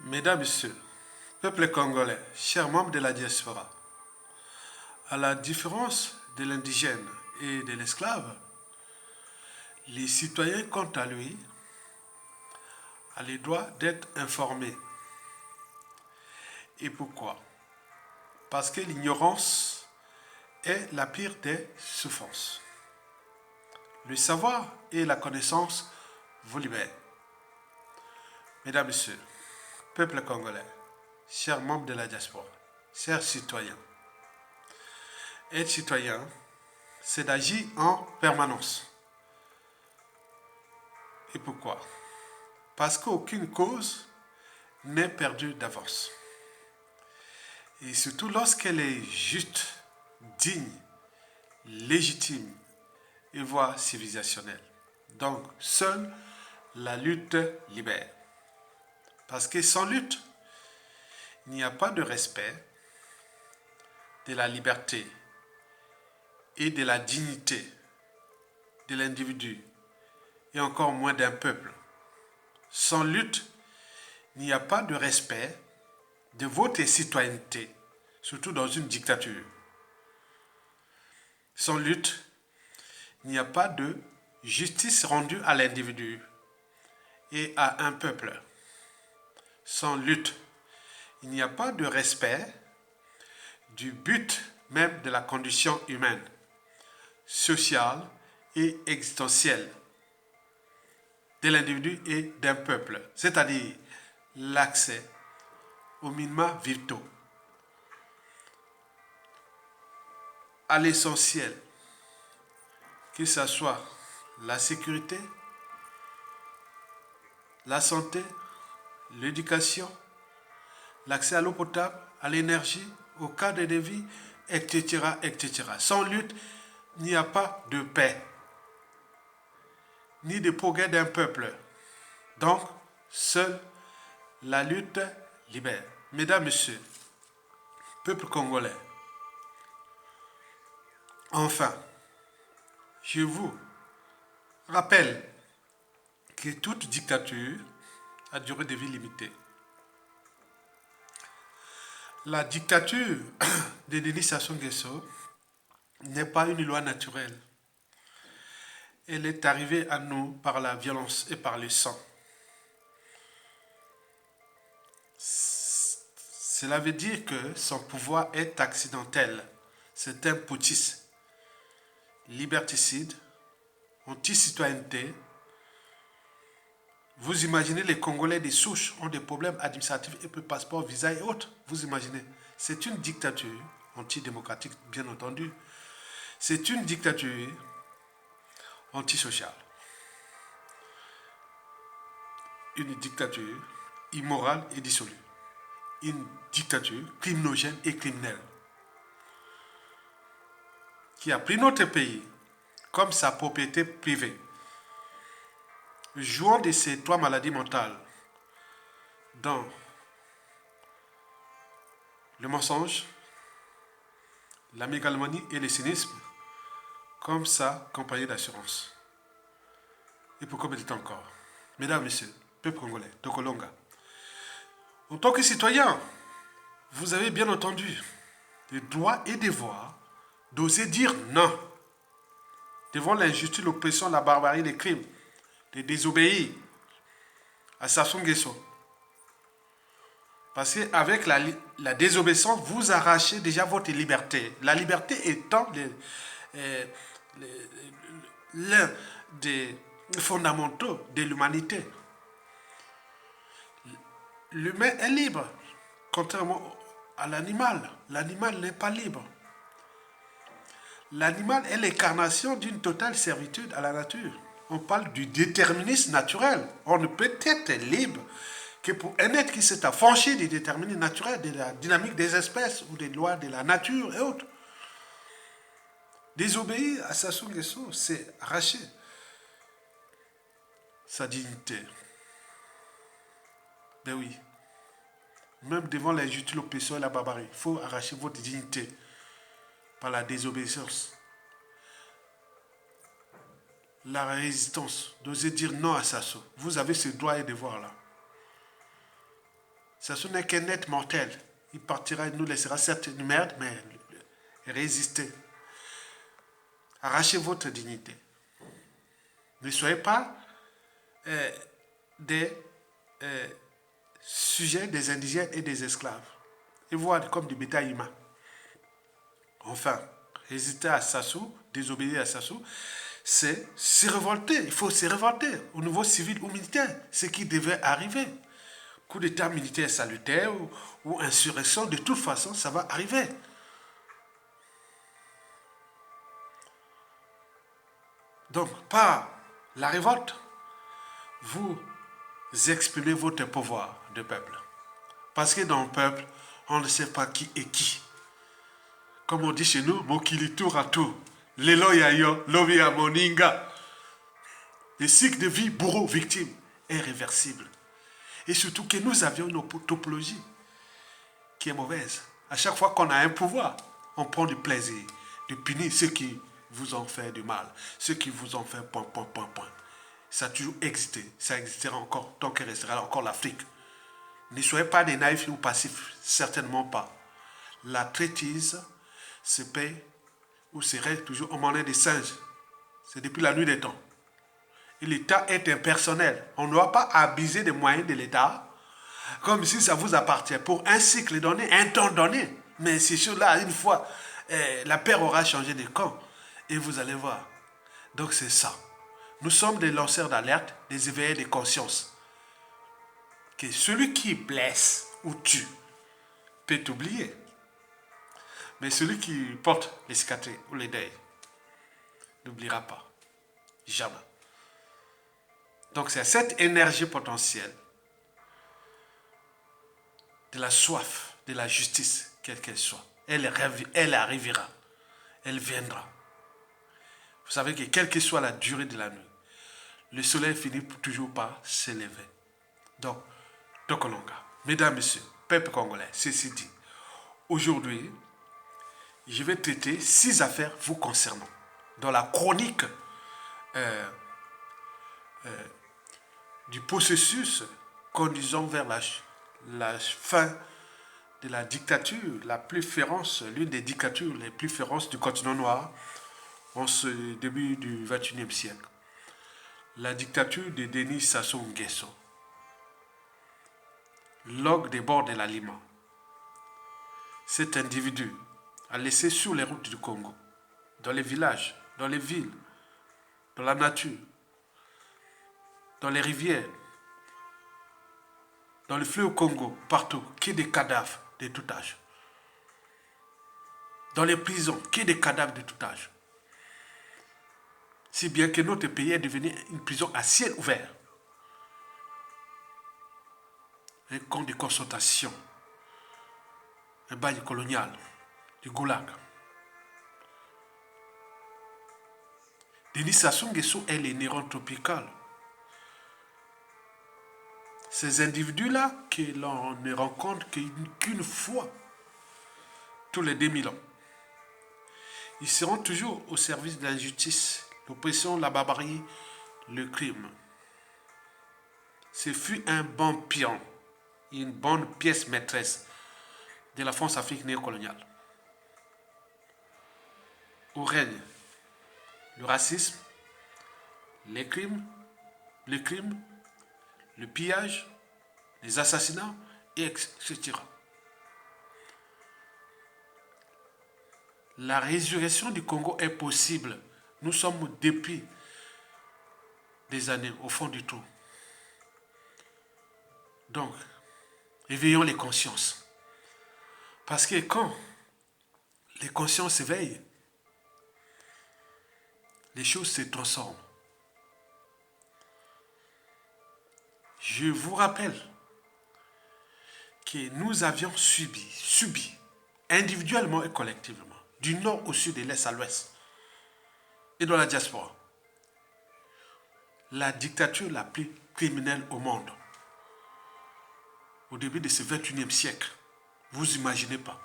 Mesdames, Messieurs, peuple congolais, chers membres de la diaspora, à la différence de l'indigène et de l'esclave, les citoyens, quant à lui, a le droit d'être informés. Et pourquoi? Parce que l'ignorance est la pire des souffrances. Le savoir et la connaissance vous libèrent. Mesdames, Messieurs, peuple congolais, chers membres de la diaspora, chers citoyens, être citoyen, c'est d'agir en permanence. Et pourquoi? Parce qu'aucune cause n'est perdue d'avance. Et surtout lorsqu'elle est juste, digne, légitime et voire civilisationnelle. Donc, seule la lutte libère. Parce que sans lutte, il n'y a pas de respect de la liberté et de la dignité de l'individu et encore moins d'un peuple. Sans lutte, il n'y a pas de respect de votre citoyenneté, surtout dans une dictature. Sans lutte, il n'y a pas de justice rendue à l'individu et à un peuple. Sans lutte, il n'y a pas de respect du but même de la condition humaine, sociale et existentielle de l'individu et d'un peuple, c'est-à-dire l'accès aux minima vitaux, à l'essentiel, que ce soit la sécurité, la santé, l'éducation, l'accès à l'eau potable, à l'énergie, au cadre de vie, etc., etc. Sans lutte, il n'y a pas de paix, ni de progrès d'un peuple. Donc, seule la lutte libère. Mesdames, Messieurs, peuple congolais, enfin, je vous rappelle que toute dictature a durée de vie limitée. La dictature de Denis Sassou Nguesso n'est pas une loi naturelle. Elle est arrivée à nous par la violence et par le sang. Cela veut dire que son pouvoir est accidentel. C'est un putschiste, liberticide, anti-citoyenneté. Vous imaginez les Congolais des souches ont des problèmes administratifs et peu passeport, visa et autres. Vous imaginez. C'est une dictature antidémocratique, bien entendu. C'est une dictature antisociale. Une dictature immorale et dissolue. Une dictature criminogène et criminelle qui a pris notre pays comme sa propriété privée, jouant de ces trois maladies mentales dans le mensonge, la mégalomanie et le cynisme comme sa compagnie d'assurance. Et pour combien de temps encore? Mesdames, Messieurs, peuple congolais, Tokolonga, en tant que citoyen, vous avez bien entendu le droit et devoir d'oser dire non devant l'injustice, l'oppression, la barbarie, les crimes, de désobéir à Sassou Nguesso. Parce qu'avec la désobéissance, vous arrachez déjà votre liberté. La liberté étant l'un des fondamentaux de l'humanité. L'humain est libre, contrairement à l'animal. L'animal n'est pas libre. L'animal est l'incarnation d'une totale servitude à la nature. On parle du déterminisme naturel. On ne peut être libre que pour un être qui s'est affranchi des déterminismes naturels, de la dynamique des espèces ou des lois de la nature et autres. Désobéir à Sassou Nguesso, c'est arracher sa dignité. Ben oui. Même devant l'injustice, l'oppression et la barbarie, il faut arracher votre dignité par la désobéissance. La résistance, d'oser dire non à Sassou. Vous avez ce droit et devoir là. Sassou n'est qu'un être mortel. Il partira, il nous laissera certes une merde, mais résistez. Arrachez votre dignité. Ne soyez pas des sujets des indigènes et des esclaves. Et voir comme du bétail humain. Enfin, résister à Sassou, désobéir à Sassou, c'est se révolter. Il faut se révolter au niveau civil ou militaire. Ce qui devait arriver. Coup d'état militaire salutaire ou insurrection, de toute façon, ça va arriver. Donc, par la révolte, vous exprimez votre pouvoir de peuple. Parce que dans le peuple, on ne sait pas qui est qui. Comme on dit chez nous, Mokili tour à tour. Lelo yayo, lobi ya moninga. Le cycle de vie bourreau-victime est réversible. Et surtout que nous avions une topologie qui est mauvaise. À chaque fois qu'on a un pouvoir, on prend du plaisir de punir ceux qui vous ont fait du mal, ceux qui vous ont fait point. Ça a toujours existé, ça existera encore tant qu'il restera encore l'Afrique. Ne soyez pas des naïfs ou passifs, certainement pas. La traîtrise se paie ou serait toujours au moyen des singes. C'est depuis la nuit des temps. Et l'État est impersonnel. On ne doit pas abuser des moyens de l'État comme si ça vous appartient pour un cycle donné, un temps donné. Mais ces choses-là, une fois, la paix aura changé de camp. Et vous allez voir. Donc c'est ça. Nous sommes des lanceurs d'alerte, des éveillés de conscience. Que celui qui blesse ou tue peut t'oublier. Mais celui qui porte les cicatrices ou les deuils n'oubliera pas. Jamais. Donc c'est cette énergie potentielle de la soif, de la justice, quelle qu'elle soit. Elle arrivera. Elle viendra. Vous savez que quelle que soit la durée de la nuit, le soleil finit toujours par s'élever. Donc, Tokolonga, mesdames, messieurs, peuple congolais, ceci dit, aujourd'hui, je vais traiter 6 affaires vous concernant. Dans la chronique du processus conduisant vers la fin de la dictature la plus féroce, l'une des dictatures les plus féroces du continent noir en ce début du XXIe siècle. La dictature de Denis Sassou Nguesso. Log des bords de la Lima. Cet individu a laissé sur les routes du Congo, dans les villages, dans les villes, dans la nature, dans les rivières, dans le fleuve Congo, partout, qui des cadavres de tout âge. Dans les prisons, qui des cadavres de tout âge. Si bien que notre pays est devenu une prison à ciel ouvert. Un camp de concentration. Un bagne colonial. Du goulag. Denis Sassou Nguesso est le néron tropical. Ces individus-là, que l'on ne rencontre qu'une fois tous les 2000 ans, ils seront toujours au service de l'injustice, l'oppression, la barbarie, le crime. Ce fut un bon pion, une bonne pièce maîtresse de la France-Afrique néocoloniale, où règne le racisme, les crimes, le pillage, les assassinats, etc. La résurrection du Congo est possible. Nous sommes depuis des années au fond du trou. Donc, éveillons les consciences. Parce que quand les consciences s'éveillent, les choses se transforment. Je vous rappelle que nous avions subi, individuellement et collectivement, du nord au sud et de l'est à l'ouest, et dans la diaspora, la dictature la plus criminelle au monde, au début de ce 21e siècle. Vous imaginez pas.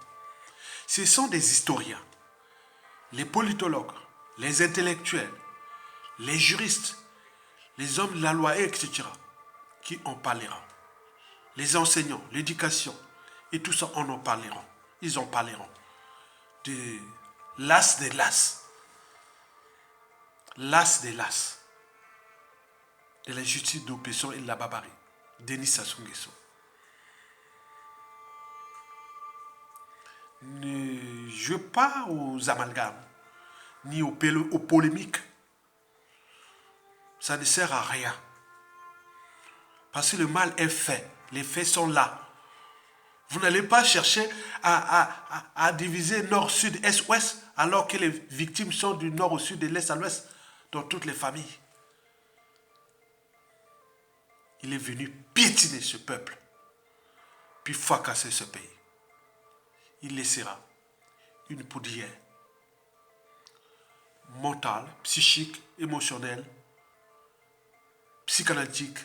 Ce sont des historiens, les politologues, les intellectuels, les juristes, les hommes de la loi, etc., qui en parleront. les enseignants, l'éducation, et tout ça, on en parleront. Ils en parleront. De l'as des las. L'as des las. De la justice d'oppression et de la barbarie. Denis Sassou Nguesso. Ne jouez pas aux amalgames, ni aux polémiques. Ça ne sert à rien. Parce que le mal est fait. Les faits sont là. Vous n'allez pas chercher à diviser nord, sud, est, ouest, alors que les victimes sont du nord au sud, de l'est à l'ouest, dans toutes les familles. Il est venu piétiner ce peuple, puis fracasser ce pays. Il laissera une poudrière mentale, psychique, émotionnelle, psychanalytique,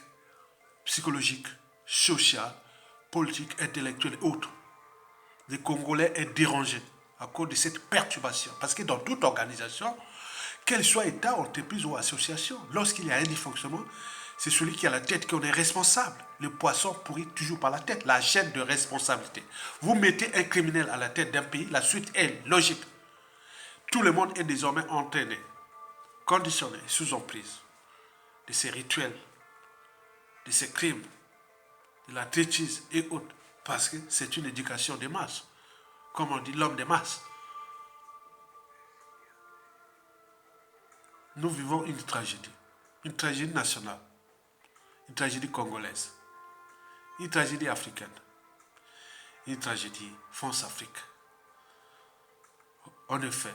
psychologique, sociale, politique, intellectuelle et autres. Les Congolais est dérangé à cause de cette perturbation. Parce que dans toute organisation, qu'elle soit État, entreprise ou association, lorsqu'il y a un dysfonctionnement, c'est celui qui a la tête qui en est responsable. Le poisson pourrit toujours par la tête, la chaîne de responsabilité. Vous mettez un criminel à la tête d'un pays, la suite est logique. Tout le monde est désormais entraîné, conditionné, sous emprise de ces rituels, de ces crimes, de la traîtrise et autres. Parce que c'est une éducation des masses. Comme on dit, l'homme des masses. Nous vivons une tragédie nationale, une tragédie congolaise, une tragédie africaine, une tragédie France-Afrique. En effet,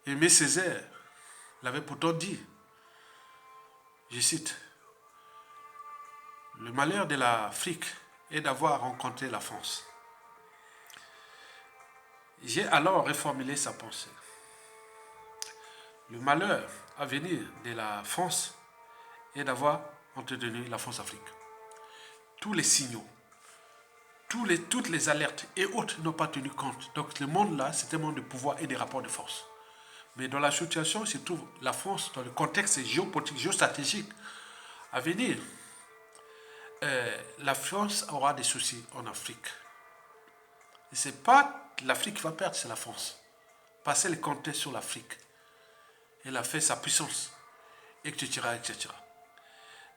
Aimé Césaire l'avait pourtant dit, je cite, « Le malheur de l'Afrique est d'avoir rencontré la France. » J'ai alors reformulé sa pensée. Le malheur à venir de la France est d'avoir entretenu la France-Afrique. Tous les signaux, toutes les alertes et autres n'ont pas tenu compte. Donc le monde là, c'est un monde de pouvoir et de rapports de force. Mais dans la situation se trouve la France, dans le contexte géopolitique, géostratégique à venir, la France aura des soucis en Afrique. Et ce n'est pas l'Afrique qui va perdre, c'est la France. Parce qu'elle comptait sur l'Afrique. Elle a fait sa puissance, etc., etc.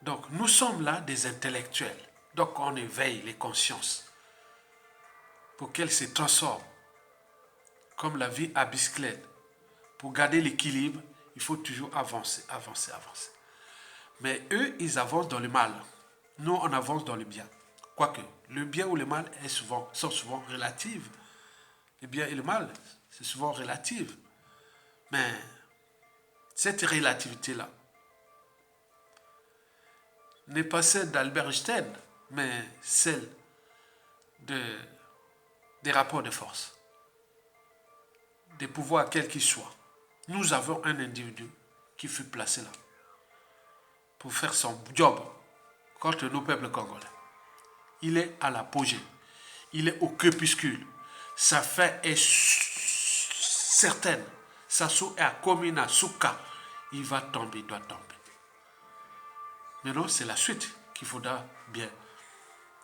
Donc, nous sommes là des intellectuels. Donc, on éveille les consciences pour qu'elles se transforment comme la vie à bicyclette. Pour garder l'équilibre, il faut toujours avancer, avancer, avancer. Mais eux, ils avancent dans le mal. Nous, on avance dans le bien. Quoique, le bien ou le mal sont souvent relatifs. Le bien et le mal, c'est souvent relatif. Mais cette relativité-là n'est pas celle d'Albert Einstein, mais celle des rapports de force, des pouvoirs quels qu'ils soient. Nous avons un individu qui fut placé là pour faire son job contre nos peuples congolais. Il est à l'apogée, il est au crépuscule. Sa fin est certaine. Sassou est à Komina, Souka. Il va tomber, il doit tomber. Maintenant, c'est la suite qu'il faudra bien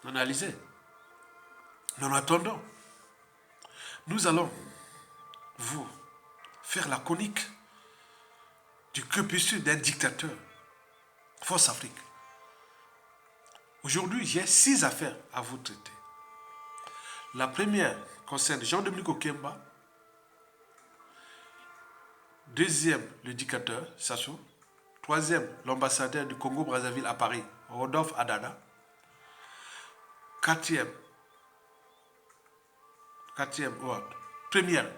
analyser. Mais en attendant, nous allons vous faire la chronique du crépuscule d'un dictateur, Force Afrique. Aujourd'hui, j'ai 6 affaires à vous traiter. La première concerne Jean-Dominique Okemba. Deuxième, le dictateur, Sassou. Troisième, l'ambassadeur du Congo-Brazzaville à Paris, Rodolphe Adada. Première,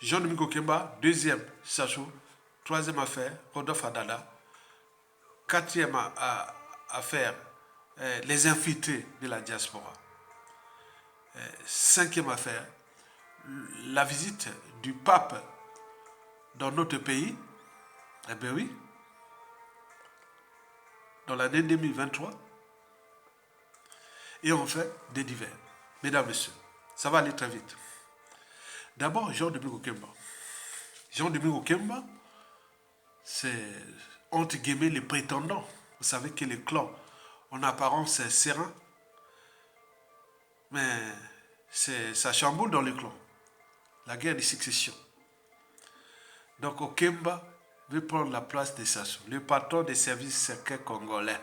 Jean-Dominique Okemba. Deuxième, Sassou. Troisième affaire, Rodolphe Adada. Quatrième affaire, les infiltrés de la diaspora. Cinquième affaire, la visite du pape dans notre pays. Eh bien oui, dans l'année 2023. Et on fait des divers. Mesdames, Messieurs, ça va aller très vite. D'abord, Jean-Dominique Okemba. Jean-Dominique Okemba, c'est entre guillemets les prétendants. Vous savez que le clan en apparence c'est serein, mais ça chamboule dans le clan. La guerre de succession. Donc Okemba veut prendre la place de Sassou, le patron des services secrets congolais.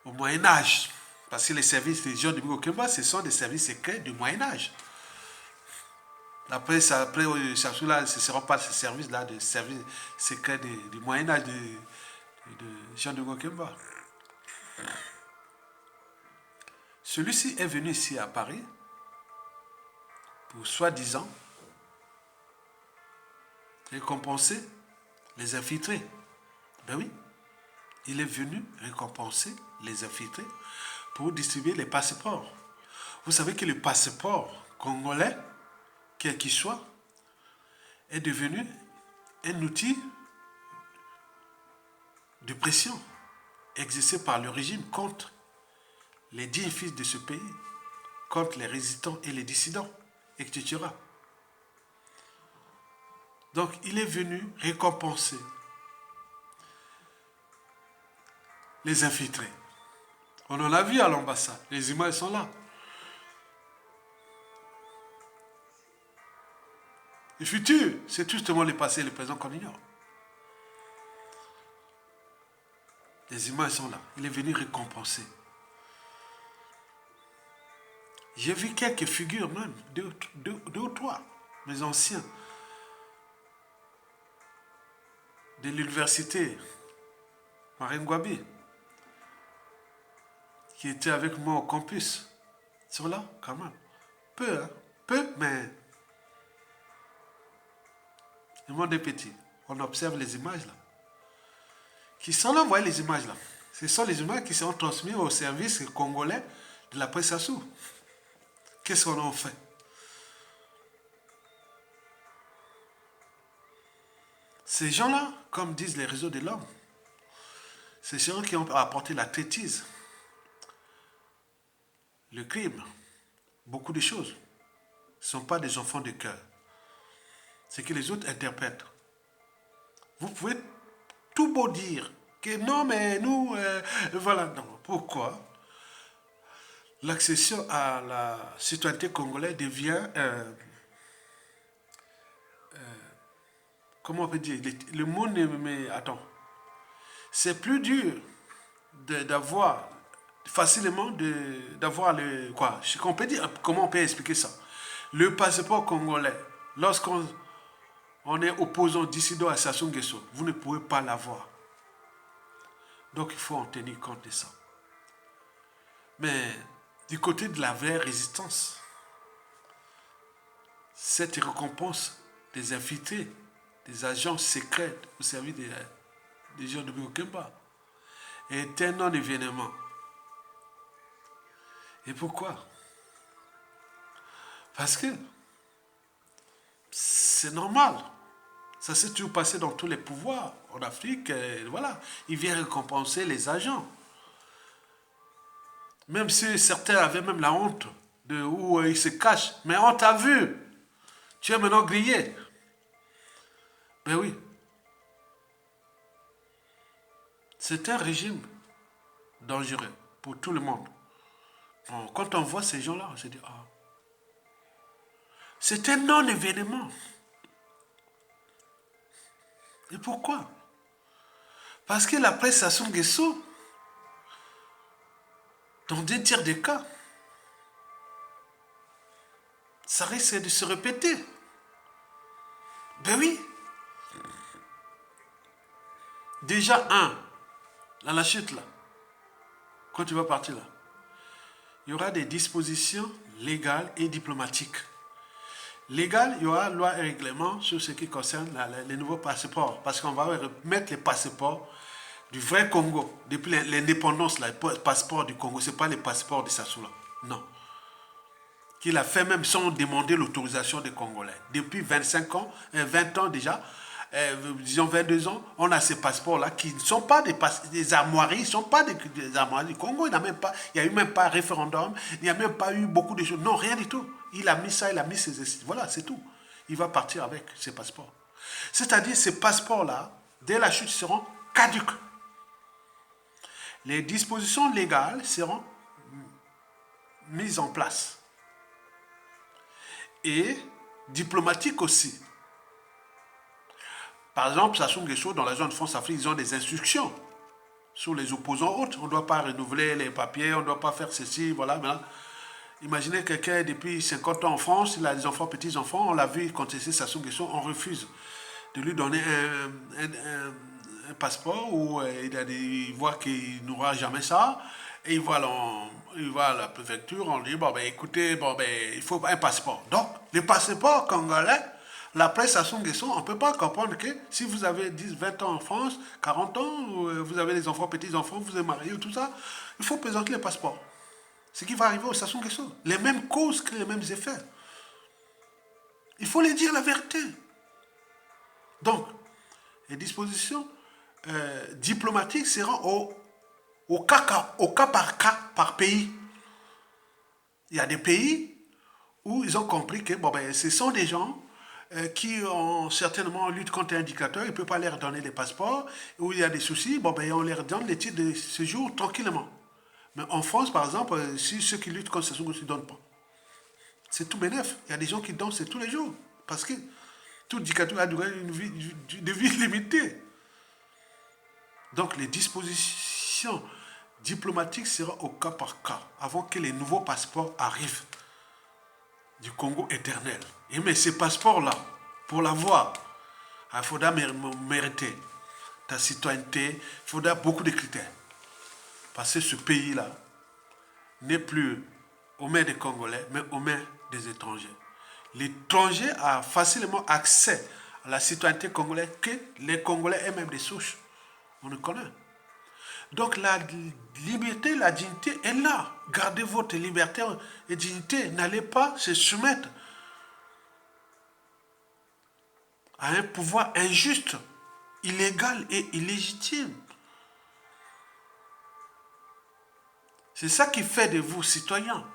Au Moyen-Âge, parce que les services des gens de Okemba, ce sont des services secrets du Moyen-Âge. Après Sassou, là, ce ne sera pas ces services-là, des services secrets du Moyen-Âge de Jean de Okemba. Celui-ci est venu ici à Paris pour soi-disant récompenser les infiltrés. Ben oui, il est venu récompenser les infiltrés pour distribuer les passeports. Vous savez que le passeport congolais, quel qu'il soit, est devenu un outil de pression exercé par le régime contre les dignes fils de ce pays, contre les résistants et les dissidents, etc. Donc, il est venu récompenser les infiltrés. On en a vu à l'ambassade. Les images sont là. Le futur, c'est justement le passé et le présent qu'on ignore. Les images sont là. Il est venu récompenser. J'ai vu quelques figures même, deux ou trois, mes anciens, de l'université Marine-Gwabi, qui étaient avec moi au campus. Ils sont là, quand même. Peu, hein? Peu, mais le monde est petit. On observe les images là. Qui sont là, vous voyez les images là. Ce sont les images qui seront transmises au service congolais de la presse Sassou. Qu'est-ce qu'on en fait? Ces gens-là, comme disent les réseaux de l'homme, ces gens qui ont apporté la traîtrise, le crime, beaucoup de choses, ne sont pas des enfants de cœur. C'est que les autres interprètent. Vous pouvez tout beau dire que non, mais nous, voilà, non. Pourquoi? L'accession à la citoyenneté congolaise devient, comment on peut dire, le mot ne me... Attends. C'est plus dur d'avoir, facilement d'avoir le... Quoi? On peut dire, comment on peut expliquer ça? Le passeport congolais, lorsqu'on est opposant dissident à Sassou Nguesso, vous ne pouvez pas l'avoir. Donc il faut en tenir compte de ça. Mais du côté de la vraie résistance, cette récompense des infiltrés, des agents secrets au service des gens de Okemba est un non-événement. Et pourquoi? Parce que c'est normal. Ça s'est toujours passé dans tous les pouvoirs en Afrique. Et voilà, il vient récompenser les agents. Même si certains avaient même la honte de où ils se cachent. Mais on t'a vu. Tu es maintenant grillé. Ben oui. C'est un régime dangereux pour tout le monde. Bon, quand on voit ces gens-là, on se dit, ah, c'est un non-événement. Et pourquoi? Parce que la presse Sassou Nguesso, dans un tiers des cas, ça risque de se répéter. Ben oui. Déjà, dans la chute là, quand tu vas partir là, il y aura des dispositions légales et diplomatiques. Légal, il y aura loi et règlement sur ce qui concerne les nouveaux passeports. Parce qu'on va remettre les passeports du vrai Congo. Depuis l'indépendance, les passeports du Congo, ce n'est pas les passeports de Sassou là. Non. Qu'il a fait même sans demander l'autorisation des Congolais. Depuis 25 ans, 20 ans déjà, disons 22 ans, on a ces passeports-là qui ne sont pas des armoiries, ils ne sont pas des armoiries du Congo. Il n'y a eu même pas un référendum, il n'y a même pas eu beaucoup de choses. Non, rien du tout. Il a mis ça, il a mis ses... Voilà, c'est tout. Il va partir avec ses passeports. C'est-à-dire ces passeports-là, dès la chute, seront caducs. Les dispositions légales seront mises en place. Et diplomatiques aussi. Par exemple, Sassou Nguesso, dans la zone France-Afrique, ils ont des instructions sur les opposants autres. On ne doit pas renouveler les papiers, on ne doit pas faire ceci, voilà. Maintenant, imaginez quelqu'un depuis 50 ans en France, il a des enfants, petits-enfants, on l'a vu contester Sassou Nguesso, on refuse de lui donner un passeport où il voit qu'il n'aura jamais ça. Et il va à la préfecture, on dit, bon ben écoutez, bon ben il faut un passeport. Donc, le passeport congolais, la presse Sassou Nguesso, on ne peut pas comprendre que si vous avez 10, 20 ans en France, 40 ans, vous avez des enfants, petits-enfants, vous êtes mariés, tout ça, il faut présenter le passeport. Ce qui va arriver au Sassou Nguesso. Les mêmes causes créent les mêmes effets. Il faut les dire la vérité. Donc, les dispositions diplomatiques seront au cas par pays. Il y a des pays où ils ont compris que bon, ben, ce sont des gens qui ont certainement lutté contre un dictateur, il ne peut pas leur donner les passeports, où il y a des soucis, bon, ben, on leur donne les titres de séjour tranquillement. Mais en France, par exemple, si ceux qui luttent contre ce ne se donnent pas, c'est tout bénef. Il y a des gens qui dansent tous les jours, parce que toute dictature a duré une vie limitée. Donc les dispositions diplomatiques seront au cas par cas, avant que les nouveaux passeports arrivent du Congo éternel. Et mais ces passeports-là, pour l'avoir, il faudra mériter ta citoyenneté, il faudra beaucoup de critères. Parce que ce pays-là n'est plus aux mains des Congolais, mais aux mains des étrangers. L'étranger a facilement accès à la citoyenneté congolaise que les Congolais eux-mêmes des souches. On le connaît. Donc la liberté, la dignité est là. Gardez votre liberté et dignité. N'allez pas se soumettre à un pouvoir injuste, illégal et illégitime. C'est ça qui fait de vous citoyens.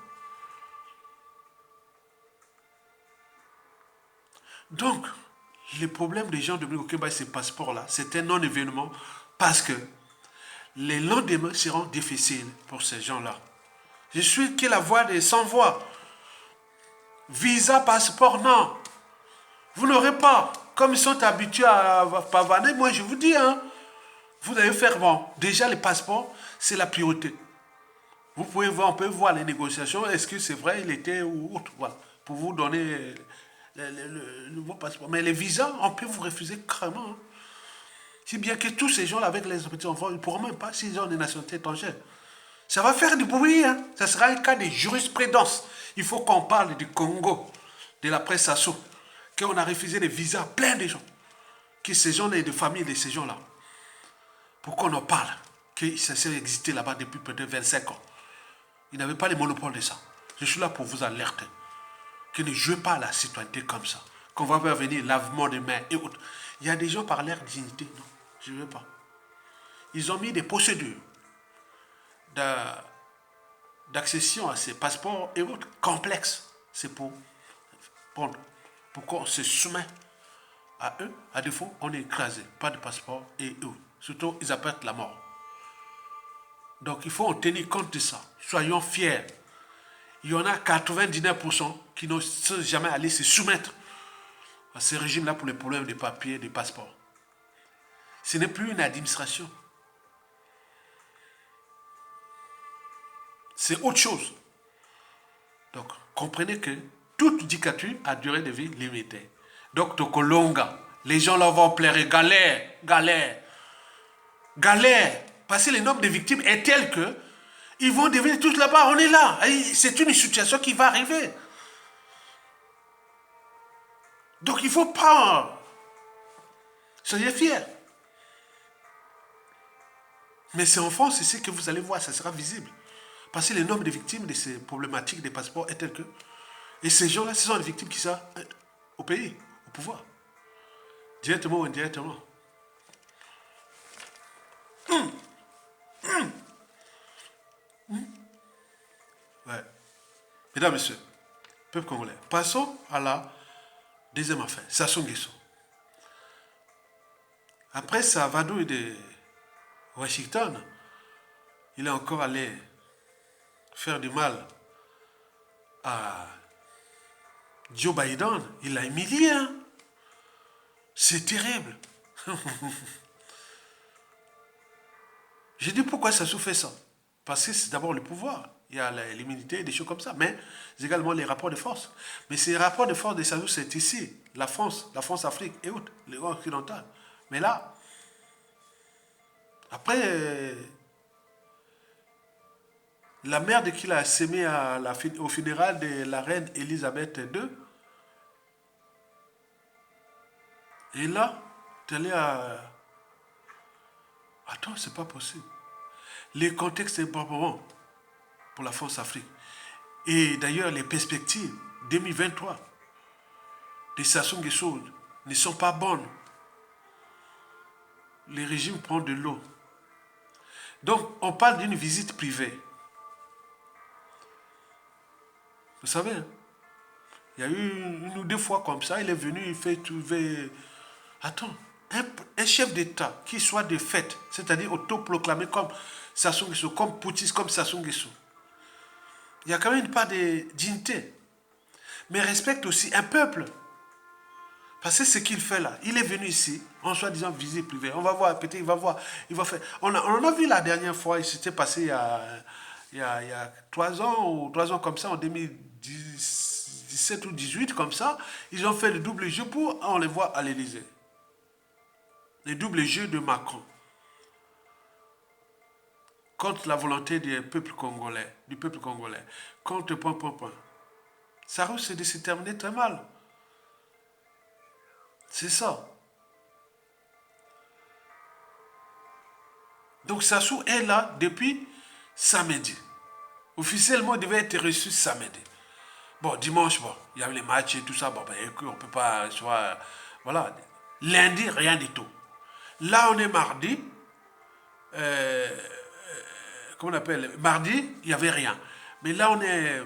Donc, le problème des gens de Mikokéba et ces passeports-là, c'est un non-événement parce que les lendemains seront difficiles pour ces gens-là. Je suis que la voix des sans-voix. Visa, passeport, non. Vous n'aurez pas. Comme ils sont habitués à pavaner, moi je vous dis, hein, vous allez faire bon. Déjà, les passeports, c'est la priorité. Vous pouvez voir, on peut voir les négociations. Est-ce que c'est vrai, il était ou autre, voilà, pour vous donner le nouveau passeport. Mais les visas, on peut vous refuser carrément. Hein. Si bien que tous ces gens-là, avec les petits-enfants, ils ne pourront même pas s'ils ont des nationalités étrangères. Ça va faire du bruit. Hein. Ça sera un cas de jurisprudence. Il faut qu'on parle du Congo, de la presse Sassou, qu'on a refusé des visas à plein de gens. Que ces gens-là, de familles de ces gens-là. Pour qu'on en parle. Qu'ils cessaient d'exister là-bas depuis peut-être 25 ans. Ils n'avaient pas le monopole de ça. Je suis là pour vous alerter. Que ne jouez pas à la citoyenneté comme ça. Qu'on va faire venir lavement de mains et autres. Il y a des gens par leur dignité. Non, je ne veux pas. Ils ont mis des procédures d'accession à ces passeports et autres complexes. C'est pour qu'on se soumet à eux. À défaut, on est écrasé. Pas de passeport et eux. Surtout, ils apportent la mort. Donc, il faut en tenir compte de ça. Soyons fiers. Il y en a 99% qui n'ont jamais allé se soumettre à ce régime-là pour les problèmes des papiers, des passeports. Ce n'est plus une administration. C'est autre chose. Donc, comprenez que toute dictature a durée de vie limitée. Donc, Tokolonga, les gens là vont pleurer, galère. Parce que le nombre de victimes est tel que ils vont devenir tous là-bas, on est là. C'est une situation qui va arriver. Donc, il ne faut pas... Soyez fiers. Mais c'est en France, c'est ce que vous allez voir, ça sera visible. Parce que le nombre de victimes de ces problématiques des passeports est tel que... Et ces gens-là, ce sont les victimes qui sont au pays, au pouvoir. Directement ou indirectement. Ouais. Mesdames, Messieurs, peuple congolais, passons à la deuxième affaire, Sassou Nguesso. Après sa vadouille de Washington, il est encore allé faire du mal à Joe Biden. Il l'a humilié. Hein? C'est terrible. J'ai dit pourquoi Sassou fait ça. Parce que c'est d'abord le pouvoir. Il y a l'immunité, des choses comme ça. Mais également les rapports de force. Mais ces rapports de force de Sassou, c'est ici. La France-Afrique et autres, les grands occidentaux. Mais là, après, la merde qu'il a sémée au funérail de la reine Elisabeth II, et là, tu es allé à... Attends, c'est pas possible. Les contextes sont pas bons pour la France-Afrique. Et d'ailleurs, les perspectives 2023 de Sassou Nguesso ne sont pas bonnes. Les régimes prennent de l'eau. Donc, on parle d'une visite privée. Vous savez, hein, il y a eu une ou deux fois comme ça, il est venu, il fait trouver... Attends, un chef d'État qui soit de fait, c'est-à-dire autoproclamé comme Sassou Nguesso, comme Poutine, comme Sassou Nguesso, il y a quand même une part de dignité. Mais respecte aussi un peuple. Parce que ce qu'il fait là, il est venu ici, en soi-disant visite privée. On va voir, peut-être il va voir, il va faire. On en a vu la dernière fois, il s'était passé il y a 3 ans, ou 3 ans comme ça, en 2017 ou 18 comme ça. Ils ont fait le double jeu pour, on les voit à l'Élysée. Le double jeu de Macron. Contre la volonté du peuple congolais. Contre point. Ça risque de se terminer très mal. C'est ça. Donc Sassou est là depuis samedi. Officiellement, il devait être reçu samedi. Bon, dimanche, bon, il y avait les matchs et tout ça. Bon, ben, on ne peut pas, soit, voilà. Lundi, rien du tout. Là, on est mardi. Comment on appelle? Mardi, il n'y avait rien. Mais là, on est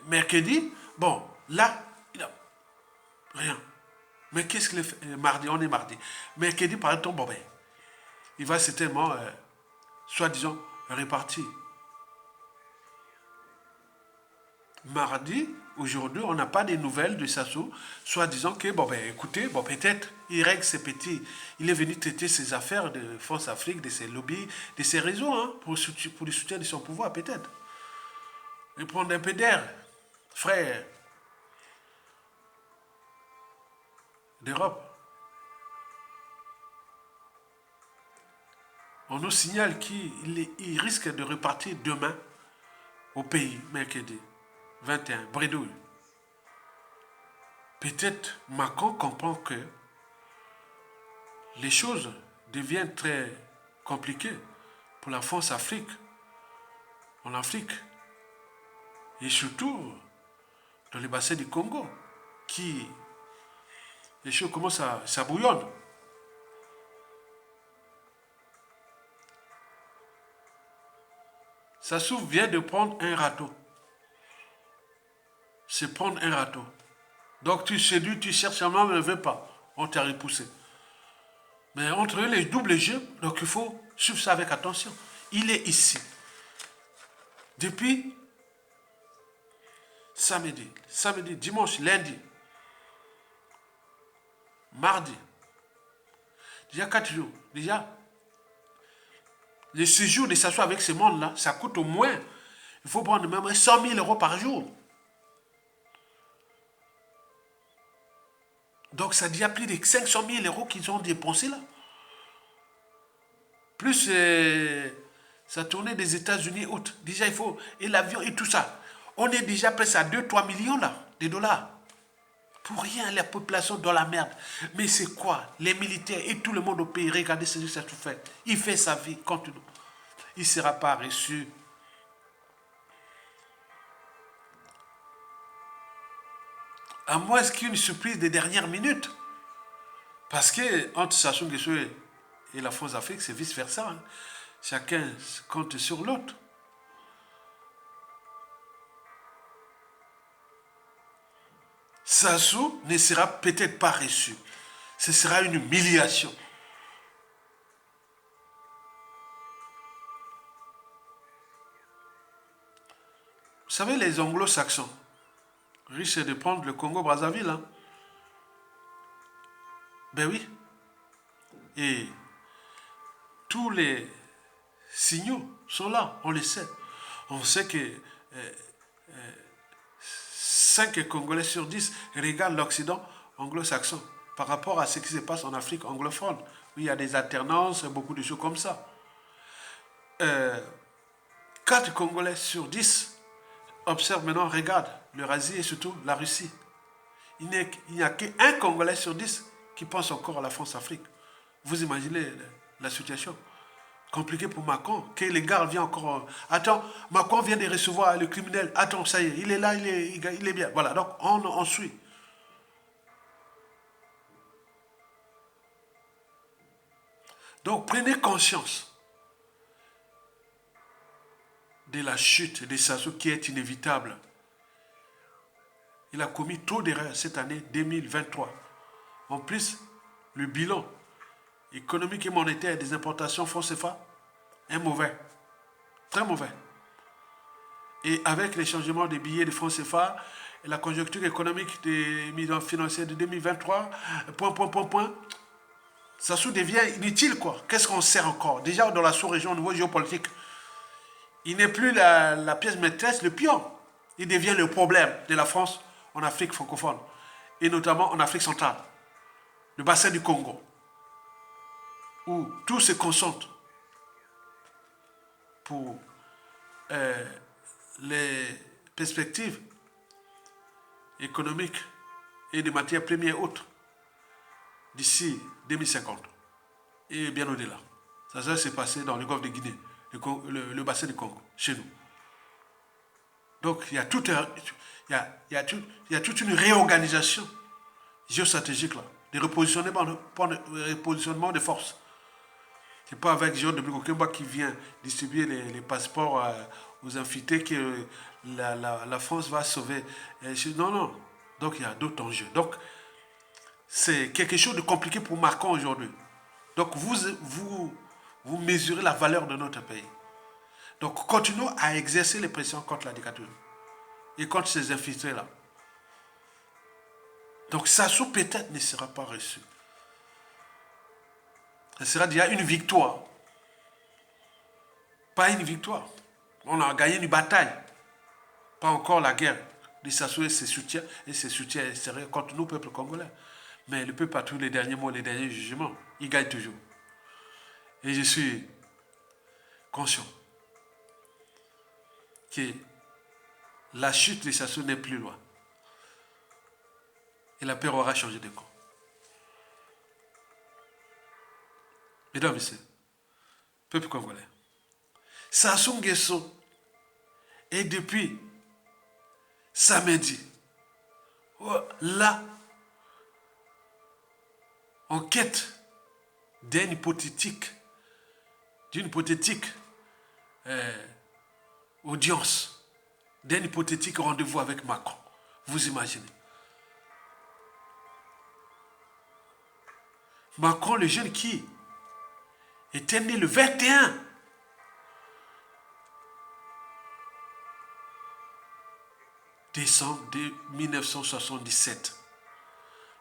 mercredi. Bon, là, il n'y a rien. Mais qu'est-ce qu'il fait? Mardi, on est mardi. Mercredi, par exemple, bon, ben, il va certainement, soi-disant, repartir. Mardi, aujourd'hui, on n'a pas de nouvelles de Sassou, soi-disant que, bon, ben, écoutez, bon, peut-être, il règle ses petits. Il est venu traiter ses affaires de France-Afrique, de ses lobbies, de ses réseaux, hein, pour le soutien de son pouvoir, peut-être. Et prendre un peu d'air, frère, d'Europe. On nous signale qu'il risque de repartir demain au pays, mercredi 21, bredouille. Peut-être Macron comprend que les choses deviennent très compliquées pour la France-Afrique, en Afrique, et surtout dans le bassin du Congo, qui les choses commencent ça bouillonne. Sassou vient de prendre un râteau. C'est prendre un râteau. Donc tu séduis, tu cherches un homme, ne veut pas. On t'a repoussé. Mais entre eux, les doubles jeux, donc il faut suivre ça avec attention. Il est ici. Depuis samedi, dimanche, lundi, mardi. Déjà 4 jours. Déjà, le séjour de s'asseoir avec ce monde-là, ça coûte au moins, il faut prendre même 100 000 euros par jour. Donc ça dit à plus de 500 000 euros qu'ils ont dépensé là. Plus ça tournait des États-Unis autres. Déjà il faut, et l'avion et tout ça. On est déjà presque à 2-3 millions là, de dollars. Pour rien, la population dans la merde. Mais c'est quoi? Les militaires et tout le monde au pays, regardez ce que ça tout fait. Il fait sa vie, continue. Il ne sera pas reçu. À moins qu'une surprise des dernières minutes. Parce que entre Sassou Nguesso et la France-Afrique, c'est vice-versa. Hein. Chacun compte sur l'autre. Sassou ne sera peut-être pas reçu. Ce sera une humiliation. savez, les anglo-saxons risquent de prendre le Congo-Brazzaville. Hein. Ben oui. Et tous les signaux sont là, on le sait. On sait que 5 Congolais sur 10 regardent l'Occident anglo-saxon par rapport à ce qui se passe en Afrique anglophone, où il y a des alternances, beaucoup de choses comme ça. 4 Congolais sur 10 observent maintenant, regardent l'Eurasie et surtout la Russie. Il n'y a qu'un Congolais sur 10 qui pense encore à la France-Afrique. Vous imaginez la situation compliquée pour Macron, que les gars viennent encore... Attends, Macron vient de recevoir le criminel. Attends, ça y est, il est là, il est bien. Voilà, donc on suit. Donc prenez conscience de la chute de Sassou qui est inévitable. Il a commis trop d'erreurs cette année 2023. En plus, le bilan économique et monétaire des importations francs CFA est mauvais. Très mauvais. Et avec les changements des billets de francs CFA et la conjoncture économique des millions financiers de 2023, Sassou devient inutile, quoi. Qu'est-ce qu'on sert encore? Déjà, dans la sous-région, au niveau géopolitique, il n'est plus la pièce maîtresse, le pion. Il devient le problème de la France en Afrique francophone, et notamment en Afrique centrale, le bassin du Congo, où tout se concentre pour les perspectives économiques et de matières premières autres d'ici 2050 et bien au-delà. Ça s'est passé dans le golfe de Guinée, le bassin du Congo, chez nous. Donc il y a toute une réorganisation géostratégique là, de repositionnement de forces. C'est pas avec Jean de Bukokemba qui vient distribuer les passeports aux invités que la France va sauver. Non, non. Donc il y a d'autres enjeux. Donc c'est quelque chose de compliqué pour Macron aujourd'hui. Donc vous mesurez la valeur de notre pays. Donc continuons à exercer les pressions contre la dictature et contre ces infiltrés-là. Donc Sassou peut-être ne sera pas reçu. Ce sera déjà une victoire. Pas une victoire. On a gagné une bataille. Pas encore la guerre de Sassou et ses soutiens seraient contre nous, peuple congolais. Mais le peuple a tous les derniers mots, les derniers jugements. Il gagne toujours. Et je suis conscient que la chute de Sassou n'est plus loin. Et la paix aura changé de camp. Mesdames et messieurs, peuple congolais, Sassou Nguesso est depuis samedi là en quête d'une hypothétique audience, d'un hypothétique rendez-vous avec Macron. Vous imaginez? Macron, le jeune qui était né le 21 décembre 1977.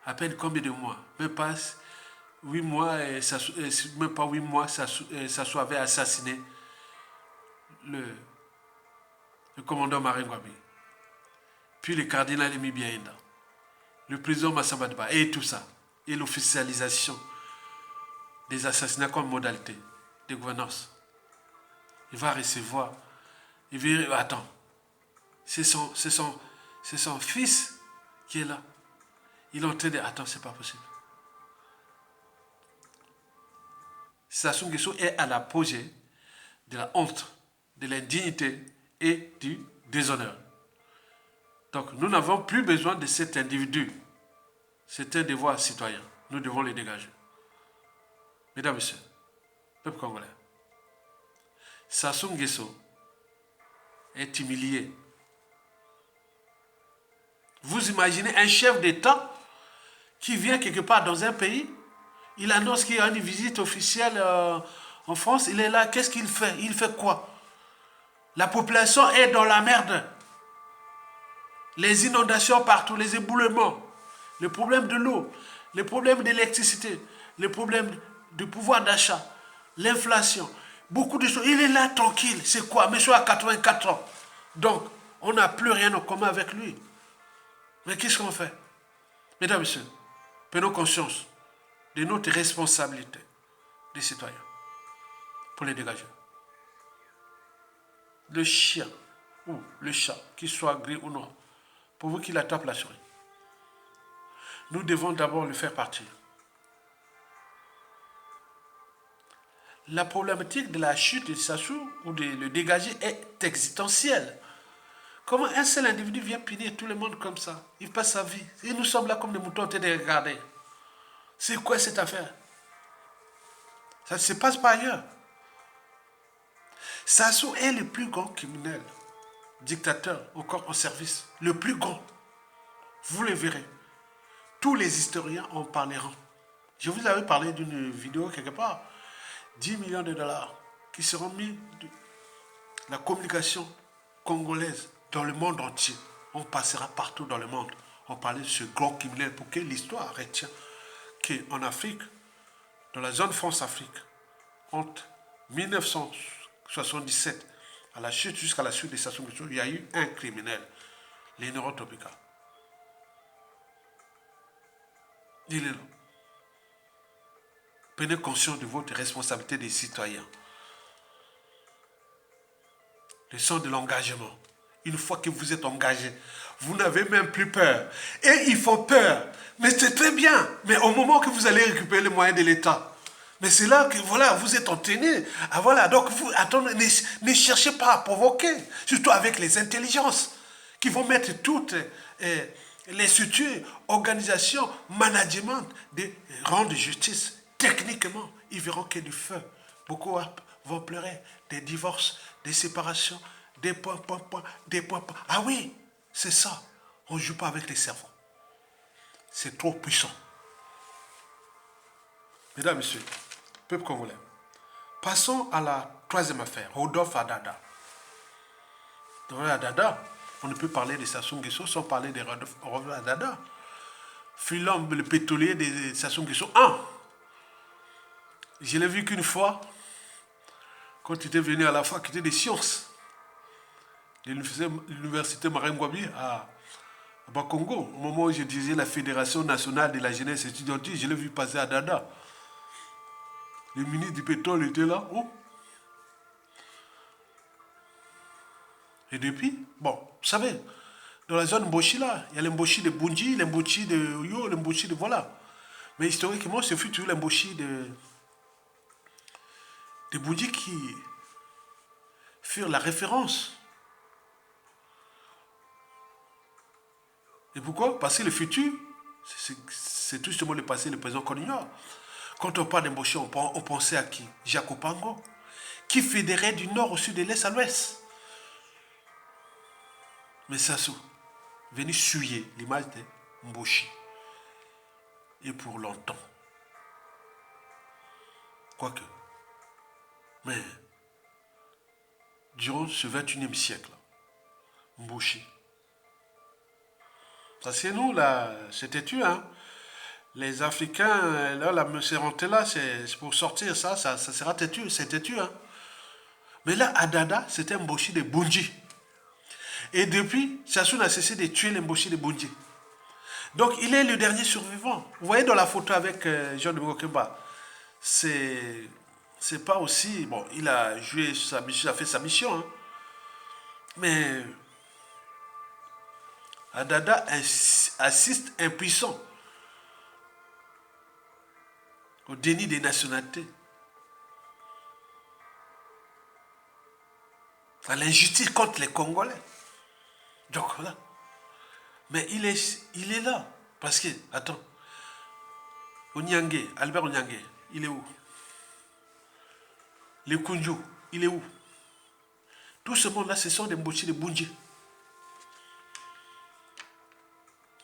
À peine combien de mois? Même pas 8 mois, même pas 8 mois, Sassou avait assassiné le commandant Marine Ngouabi. Puis le cardinal Emi Biaïnda, le président Massamba Daba, et tout ça. Et l'officialisation des assassinats comme modalité de gouvernance. Il va recevoir, il va dire, attends, c'est son fils qui est là. Il est en train de, attends, c'est pas possible. Sassou Nguesso est à l'apogée de la honte, de l'indignité et du déshonneur. Donc nous n'avons plus besoin de cet individu. C'est un devoir citoyen. Nous devons les dégager. Mesdames et messieurs, peuple congolais, Sassou Nguesso est humilié. Vous imaginez un chef d'État qui vient quelque part dans un pays, il annonce qu'il y a une visite officielle en France, il est là, qu'est-ce qu'il fait? Il fait quoi? La population est dans la merde. Les inondations partout, les éboulements, le problème de l'eau, les problèmes d'électricité, les problèmes de pouvoir d'achat, l'inflation, beaucoup de choses. Il est là tranquille. C'est quoi? Monsieur a 84 ans. Donc, on n'a plus rien en commun avec lui. Mais qu'est-ce qu'on fait? Mesdames et messieurs, prenons conscience de notre responsabilité des citoyens pour les dégager. Le chien ou le chat, qu'il soit gris ou noir, pourvu qu'il attrape la souris, nous devons d'abord le faire partir. La problématique de la chute de Sassou ou de le dégager est existentielle. Comment un seul individu vient punir tout le monde comme ça? Il passe sa vie. Et nous sommes là comme des moutons en train de regarder. C'est quoi cette affaire? Ça ne se passe pas ailleurs. Sassou est le plus grand criminel, dictateur, encore en service. Le plus grand. Vous le verrez. Tous les historiens en parleront. Je vous avais parlé d'une vidéo quelque part. 10 millions de dollars qui seront mis de la communication congolaise dans le monde entier. On passera partout dans le monde. On parlait de ce grand criminel pour que l'histoire retienne qu'en Afrique, dans la zone France-Afrique, entre 1977 à la chute jusqu'à la chute de Sassou Nguesso, il y a eu un criminel, l'Enoro Topika. Il est là. Prenez conscience de votre responsabilité des citoyens. Le sens de l'engagement. Une fois que vous êtes engagé, vous n'avez même plus peur. Et ils font peur. Mais c'est très bien. Mais au moment que vous allez récupérer les moyens de l'État, mais c'est là que voilà, vous êtes entraîné. Ah, voilà, donc vous attendez, ne cherchez pas à provoquer. Surtout avec les intelligences qui vont mettre toutes les structures, organisations, management, de rendre justice. Techniquement, ils verront qu'il y a du feu. Beaucoup vont pleurer des divorces, des séparations, des points. Ah oui, c'est ça. On ne joue pas avec les cerveaux. C'est trop puissant. Mesdames, Messieurs, peuple congolais, passons à la troisième affaire, Rodolphe Adada. Dans Adada, on ne peut parler de Sassou Nguesso sans parler de Rodolphe Adada. Filon, le pétrolier de Sassou Nguesso 1. Je l'ai vu qu'une fois, quand il était venu à la faculté des sciences de l'université Marangouabi à Bakongo, au moment où je dirigeais la Fédération nationale de la jeunesse étudiantine, je l'ai vu passer à Dada. Le ministre du pétrole était là. Oh. Et depuis, bon, vous savez, dans la zone Mboshi là, il y a l'Mboshi de Bunji, l'Mboshi de Yo, l'Mboshi de voilà. Mais historiquement, c'est fut toujours l'Mboshi de Bunji qui furent la référence. Et pourquoi? Parce que le futur, c'est tout simplement le passé, le présent qu'on ignore. Quand on parle d'Mboshi, on pensait à qui? Jacob Pango, qui fédérait du nord au sud, de l'est à l'ouest. Mais Sassou, venu suyer l'image de Mboshi. Et pour longtemps. Quoique. Mais, durant ce 21e siècle, Mboshi. Parce que nous, là, c'était tu, hein. Les Africains, là, c'est rentré là, c'est pour sortir ça sera têtu, c'est têtu, hein. Mais là, Adada, c'était un Mboshi de Bunji. Et depuis, Sassou n'a cessé de tuer les Mboshi de Bunji. Donc, il est le dernier survivant. Vous voyez dans la photo avec Jean de Mokemba, c'est pas aussi... Bon, il a joué sa mission, il a fait sa mission, hein. Mais Adada assiste impuissant au déni des nationalités, à l'injustice contre les Congolais. Donc voilà. Mais il est là. Parce que, attends, Onyangue, Albert Onyangue, il est où? Le Kunju, il est où? Tout ce monde-là, ce sont des Mboshi de Bunji.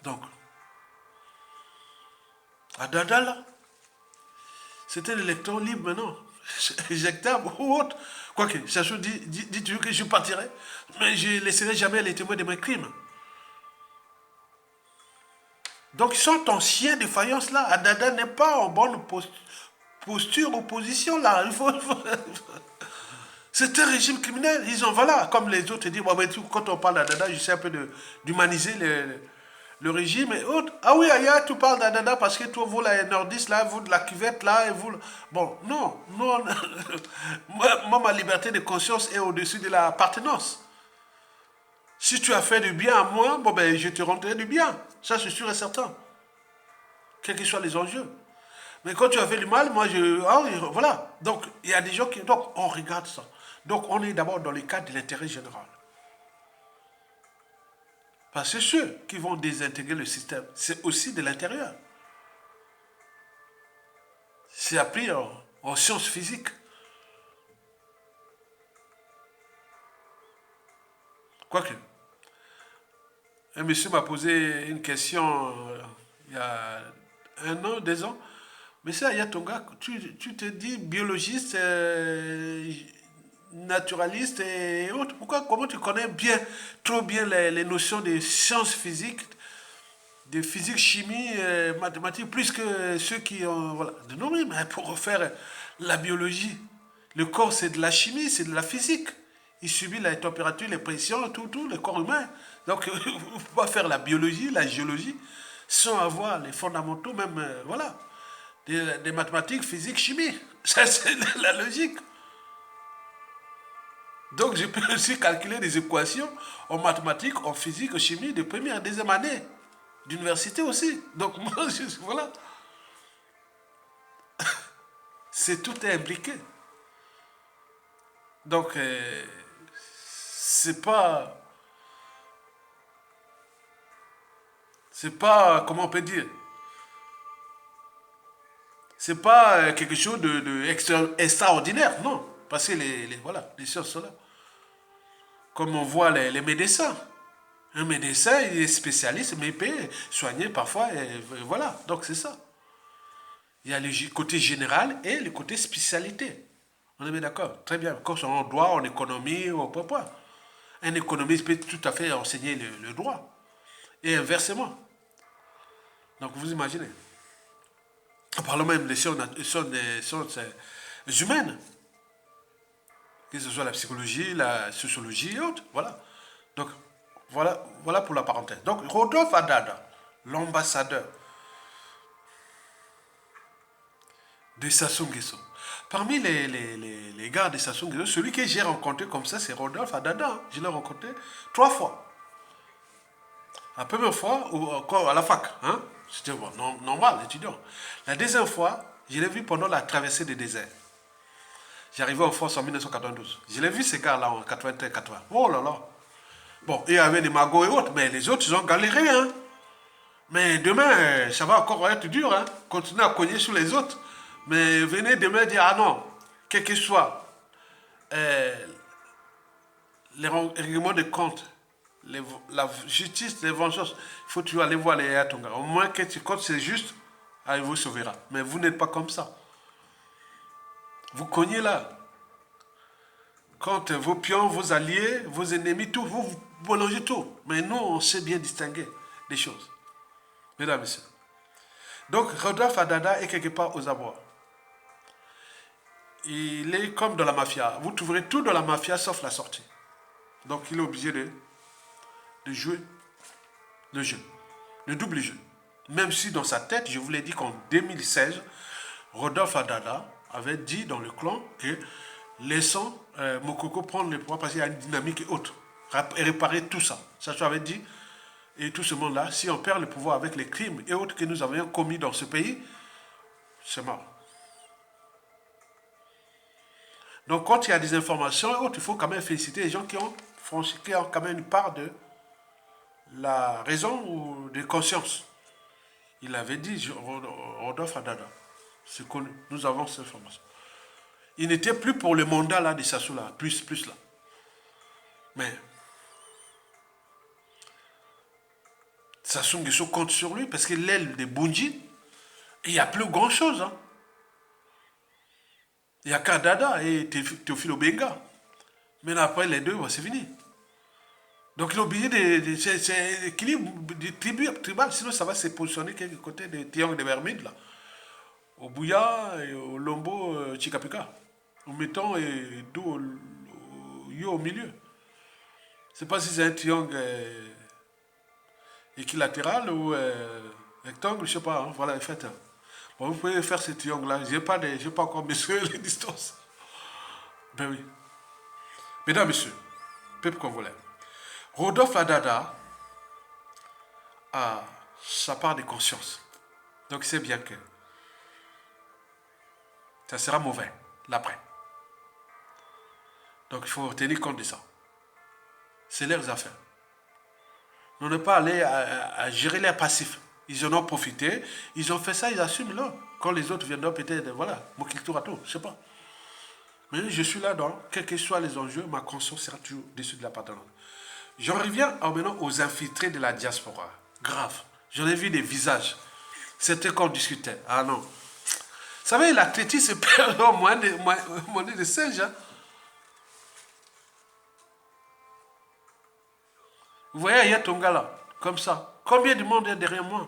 Donc, à Dada, là, c'était l'électron libre maintenant, éjectable ou autre. Quoique, Sassou dit toujours que je partirai, mais je ne laisserai jamais les témoins de mes crimes. Donc ils sont en chien de faïence là. Dada n'est pas en bonne posture ou position là. C'est un régime criminel. Ils ont, voilà, comme les autres disent, bon, mais quand on parle d'Adada, j'essaie un peu d'humaniser le régime et autres. Ah oui, ailleurs, tu parles d'Adada parce que toi, vous, les nordistes, là, vous, de la cuvette, là, et vous... Bon, non, non. Moi, ma liberté de conscience est au-dessus de l'appartenance. Si tu as fait du bien à moi, bon, ben, je te rendrai du bien. Ça, c'est sûr et certain. Quels que soient les enjeux. Mais quand tu as fait du mal, moi, je... Ah oui, voilà. Donc, il y a des gens qui... Donc, on regarde ça. Donc, on est d'abord dans le cadre de l'intérêt général. Parce que ceux qui vont désintégrer le système, c'est aussi de l'intérieur. C'est appris en sciences physiques. Quoique, un monsieur m'a posé une question il y a 1 an, 2 ans. Mais ça, Ayatonga, tu te dis biologiste, naturaliste et autres. Pourquoi, comment tu connais bien, trop bien les notions de sciences physiques, de physique, chimie, mathématiques, plus que ceux qui ont... Voilà. Non, mais pour faire la biologie, le corps c'est de la chimie, c'est de la physique. Il subit la température, les pressions, tout, le corps humain. Donc, il ne faut pas faire la biologie, la géologie, sans avoir les fondamentaux, même, voilà, des mathématiques, physique, chimie. Ça, c'est la logique. Donc, je peux aussi calculer des équations en mathématiques, en physique, en chimie de première et deuxième année, d'université aussi. Donc, moi, voilà, c'est tout est impliqué. Donc, c'est pas, comment on peut dire, c'est pas quelque chose de extraordinaire, non. Parce que voilà, les sciences sont là. Comme on voit les médecins. Un médecin, il est spécialiste, mais il peut soigner parfois, et voilà. Donc c'est ça. Il y a le côté général et le côté spécialité. On est bien d'accord. Très bien. Comme en droit, en économie, au point. Un économiste peut tout à fait enseigner le droit. Et inversement. Donc vous imaginez. Parlons même des sciences humaines. Que ce soit la psychologie, la sociologie et autres. Voilà. Donc, voilà pour la parenthèse. Donc, Rodolphe Adada, l'ambassadeur de Sassou Nguesso. Parmi les gars de Sassou Nguesso, celui que j'ai rencontré comme ça, c'est Rodolphe Adada. Je l'ai rencontré 3 fois. La première fois, encore à la fac, hein? C'était bon, normal, étudiant. La deuxième fois, je l'ai vu pendant la traversée des déserts. J'arrivais en France en 1992. Je l'ai vu ces gars-là en 83-80. Oh là là. Bon, il y avait des magots et autres, mais les autres, ils ont galéré, hein. Mais demain, ça va encore être dur, hein. Continuez à cogner sur les autres. Mais venez demain dire, ah non, quel que soit euh, les règlements de compte, la justice, les vengeances, il faut toujours aller voir les Yatonga. Au moins, quand c'est juste, il vous sauvera. Mais vous n'êtes pas comme ça. Vous cognez là. Quand vos pions, vos alliés, vos ennemis, tout, vous mélangez tout. Mais nous, on sait bien distinguer des choses. Mesdames et messieurs. Donc, Rodolphe Adada est quelque part aux abois. Il est comme dans la mafia. Vous trouverez tout dans la mafia sauf la sortie. Donc, il est obligé de jouer le jeu, le double jeu. Même si dans sa tête, je vous l'ai dit qu'en 2016, Rodolphe Adada avait dit dans le clan que laissons Mokoko prendre le pouvoir parce qu'il y a une dynamique et autre. Et réparer tout ça. Ça, je avais dit. Et tout ce monde-là, si on perd le pouvoir avec les crimes et autres que nous avions commis dans ce pays, c'est mort. Donc, quand il y a des informations et autres, il faut quand même féliciter les gens qui ont quand même une part de la raison ou de conscience. Il avait dit, Rodolphe Adada, c'est connu, nous avons cette information. Il n'était plus pour le mandat là de Sassou là, plus là. Mais Sassou Nguesso compte sur lui parce que l'aile de Bunji, il n'y a plus grand chose. Hein. Il n'y a qu'Adada et Théophile Obenga. Mais après les deux, c'est fini. Donc il est obligé c'est l'équilibre tribal, sinon ça va se positionner quelque côté des triangles des Bermudes, là. Au Bouya et au Lombo Chicapika. En mettant d'où au Yo au milieu. Je sais pas si c'est un triangle équilatéral ou rectangle, je sais pas. Hein, voilà, faites. Bon, vous pouvez faire ce triangle-là. J'ai pas encore mesuré les distances. Ben oui. Mesdames, messieurs, peuple congolais, Rodolphe Adada a sa part de conscience. Donc c'est bien que ça sera mauvais, l'après. Donc il faut tenir compte de ça. C'est leurs affaires. On n'est pas allé à gérer les passifs. Ils en ont profité, ils ont fait ça, ils assument là. Quand les autres viendront peut-être, voilà, tour à tour, je sais pas. Mais je suis là-dedans, quels que soient les enjeux, ma conscience sera toujours dessus de la patronne. J'en reviens maintenant aux infiltrés de la diaspora. Grave. J'en ai vu des visages. C'était qu'on discutait. Ah non. Vous savez, l'athlétisme se perd en moins de singe. Hein? Vous voyez, il y a Tonga là, comme ça. Combien de monde est derrière moi?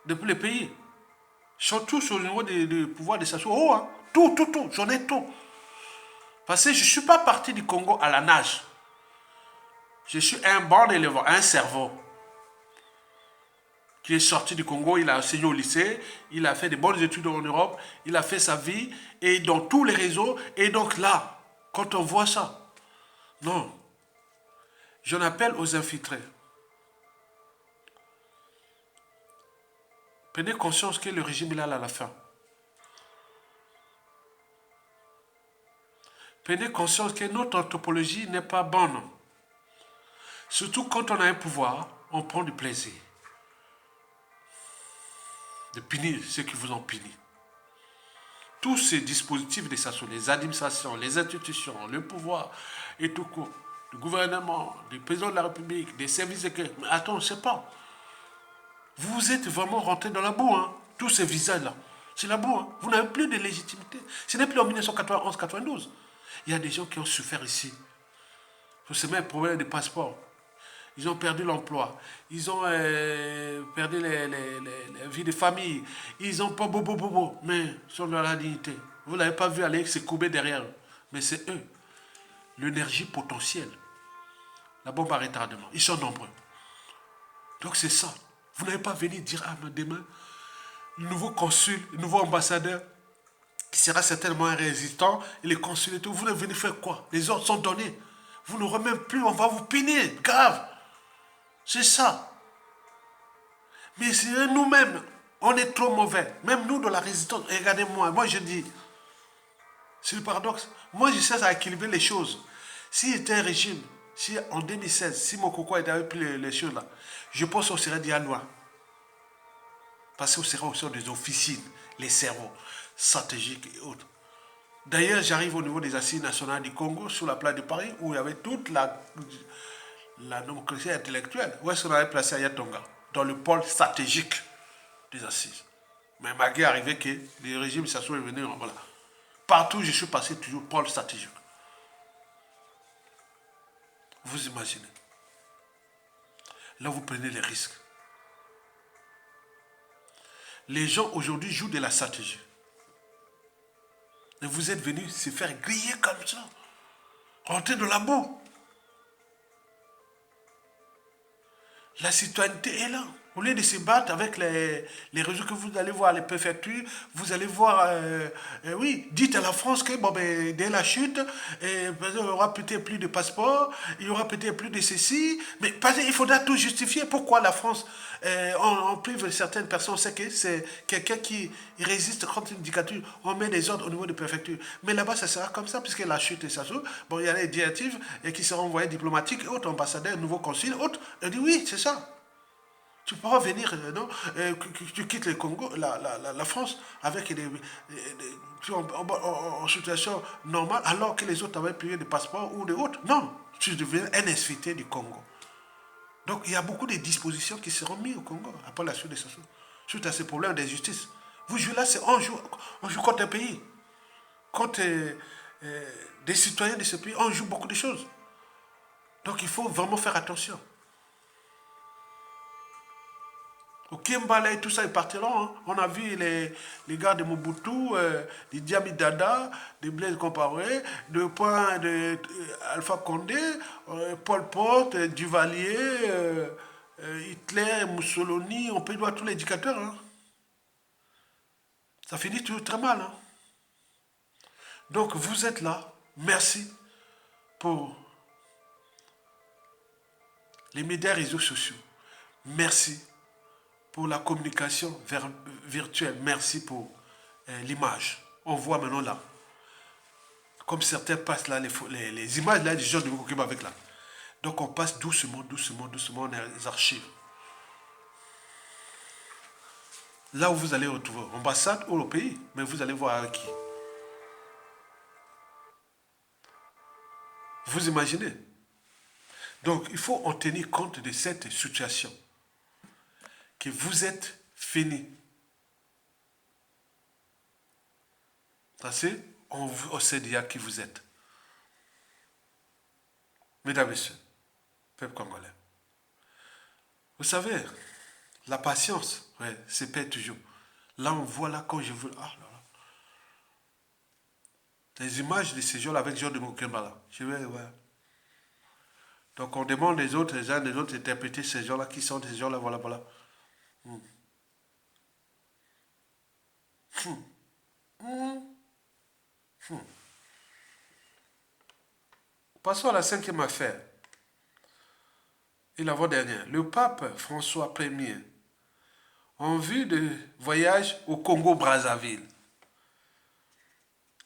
Depuis le pays. Ils sont tous au niveau du pouvoir de s'asseoir. Oh, hein? Tout. J'en ai tout. Parce que je ne suis pas parti du Congo à la nage. Je suis un bon éleveur, un cerveau. Qui est sorti du Congo, il a enseigné au lycée, il a fait de bonnes études en Europe, il a fait sa vie, et dans tous les réseaux, et donc là, quand on voit ça, non, j'en appelle aux infiltrés. Prenez conscience que le régime est là à la fin. Prenez conscience que notre anthropologie n'est pas bonne. Surtout quand on a un pouvoir, on prend du plaisir. De punir ceux qui vous ont puni. Tous ces dispositifs de SASO, les administrations, les institutions, le pouvoir et tout court, le gouvernement, le président de la République, des services de... Mais attends, je ne sais pas. Vous êtes vraiment rentré dans la boue, hein. Tous ces visages-là. C'est la boue, hein. Vous n'avez plus de légitimité. Ce n'est plus en 1991-92. Il y a des gens qui ont souffert ici. C'est même un problème de passeport. Ils ont perdu l'emploi. Ils ont perdu les vies de famille. Ils ont pas beau. Mais ils sont dans la dignité. Vous ne l'avez pas vu aller se courber derrière eux. Mais c'est eux. L'énergie potentielle. La bombe à retardement. Ils sont nombreux. Donc c'est ça. Vous n'avez pas venu dire, ah, mais demain, le nouveau consul, le nouveau ambassadeur, qui sera certainement un résistant, et les consuls et tout, vous venez faire quoi? Les ordres sont donnés. Vous n'aurez même plus, on va vous punir. Grave. C'est ça. Mais c'est nous-mêmes, on est trop mauvais. Même nous, de la résistance, regardez-moi, moi je dis, c'est le paradoxe. Moi, je cherche à équilibrer les choses. S'il était un régime, si en 2016, si Mokoko avait pris les choses là, je pense qu'on serait dit à loi. Parce qu'on serait au sein des officines, les cerveaux stratégiques et autres. D'ailleurs, j'arrive au niveau des assises nationales du Congo, sur la place de Paris, où il y avait toute la démocratie intellectuelle. Où est-ce qu'on avait placé Ayatonga? Dans le pôle stratégique des assises. Mais malgré arrivé que le régime s'assoit et venu, voilà. Partout où je suis passé, toujours pôle stratégique. Vous imaginez. Là, vous prenez les risques. Les gens aujourd'hui jouent de la stratégie. Et vous êtes venus se faire griller comme ça. Rentrer dans la boue. La citoyenneté est là. Au lieu de se battre avec les réseaux que vous allez voir, les préfectures, vous allez voir, oui, dites à la France que bon, ben, dès la chute, il y aura peut-être plus de passeports, il y aura peut-être plus de ceci, mais il faudra tout justifier. Pourquoi la France, on prive certaines personnes, c'est que c'est quelqu'un qui résiste contre une dictature, on met des ordres au niveau des préfectures. Mais là-bas, ça sera comme ça, puisque la chute est ça. Bon, il y a les directives qui seront envoyées diplomatiques, autres ambassadeurs, nouveaux consuls, autres. On dit oui, c'est ça. Tu peux pas venir, non? Tu quittes le Congo, la France, avec en situation normale, alors que les autres avaient payé des passeports ou des autres. Non, tu deviens un infiltré du Congo. Donc, il y a beaucoup de dispositions qui seront mises au Congo après la suite de ce suite à ces problèmes d'injustice. Vous jouez là, on joue contre un pays, contre des citoyens de ce pays, on joue beaucoup de choses. Donc il faut vraiment faire attention. Au Kimbala et tout ça, ils partiront. Hein. On a vu les gars de Mobutu, de Diami Dada, de Blaise Compaoré, de Alpha Condé, Pol Pot, Duvalier, Hitler, Mussolini, on peut voir tous les dictateurs. Hein. Ça finit toujours très mal. Hein. Donc vous êtes là. Merci pour les médias réseaux sociaux. Merci pour la communication virtuelle. Merci pour l'image. On voit maintenant là. Comme certains passent là, les images là des gens de Moukoukiba avec là. Donc on passe doucement, doucement, doucement les archives. Là où vous allez retrouver ambassade ou le pays, mais vous allez voir avec qui. Vous imaginez? Donc il faut en tenir compte de cette situation. Que vous êtes fini. Ça c'est, on sait déjà qui vous êtes. Mesdames et messieurs, peuple congolais. Vous savez, la patience, ouais, c'est perd toujours. Là, on voit là, quand je veux. Ah là là. Les images de ces gens-là avec Jean de Moukemba là. Je vais, ouais. Donc on demande les autres, les uns des autres, d'interpréter ces gens-là, qui sont ces gens-là, voilà, voilà. Hmm. Hmm. Hmm. Hmm. Passons à la cinquième affaire. Et l'avant-dernière. Le pape François Ier, en vue de voyage au Congo-Brazzaville.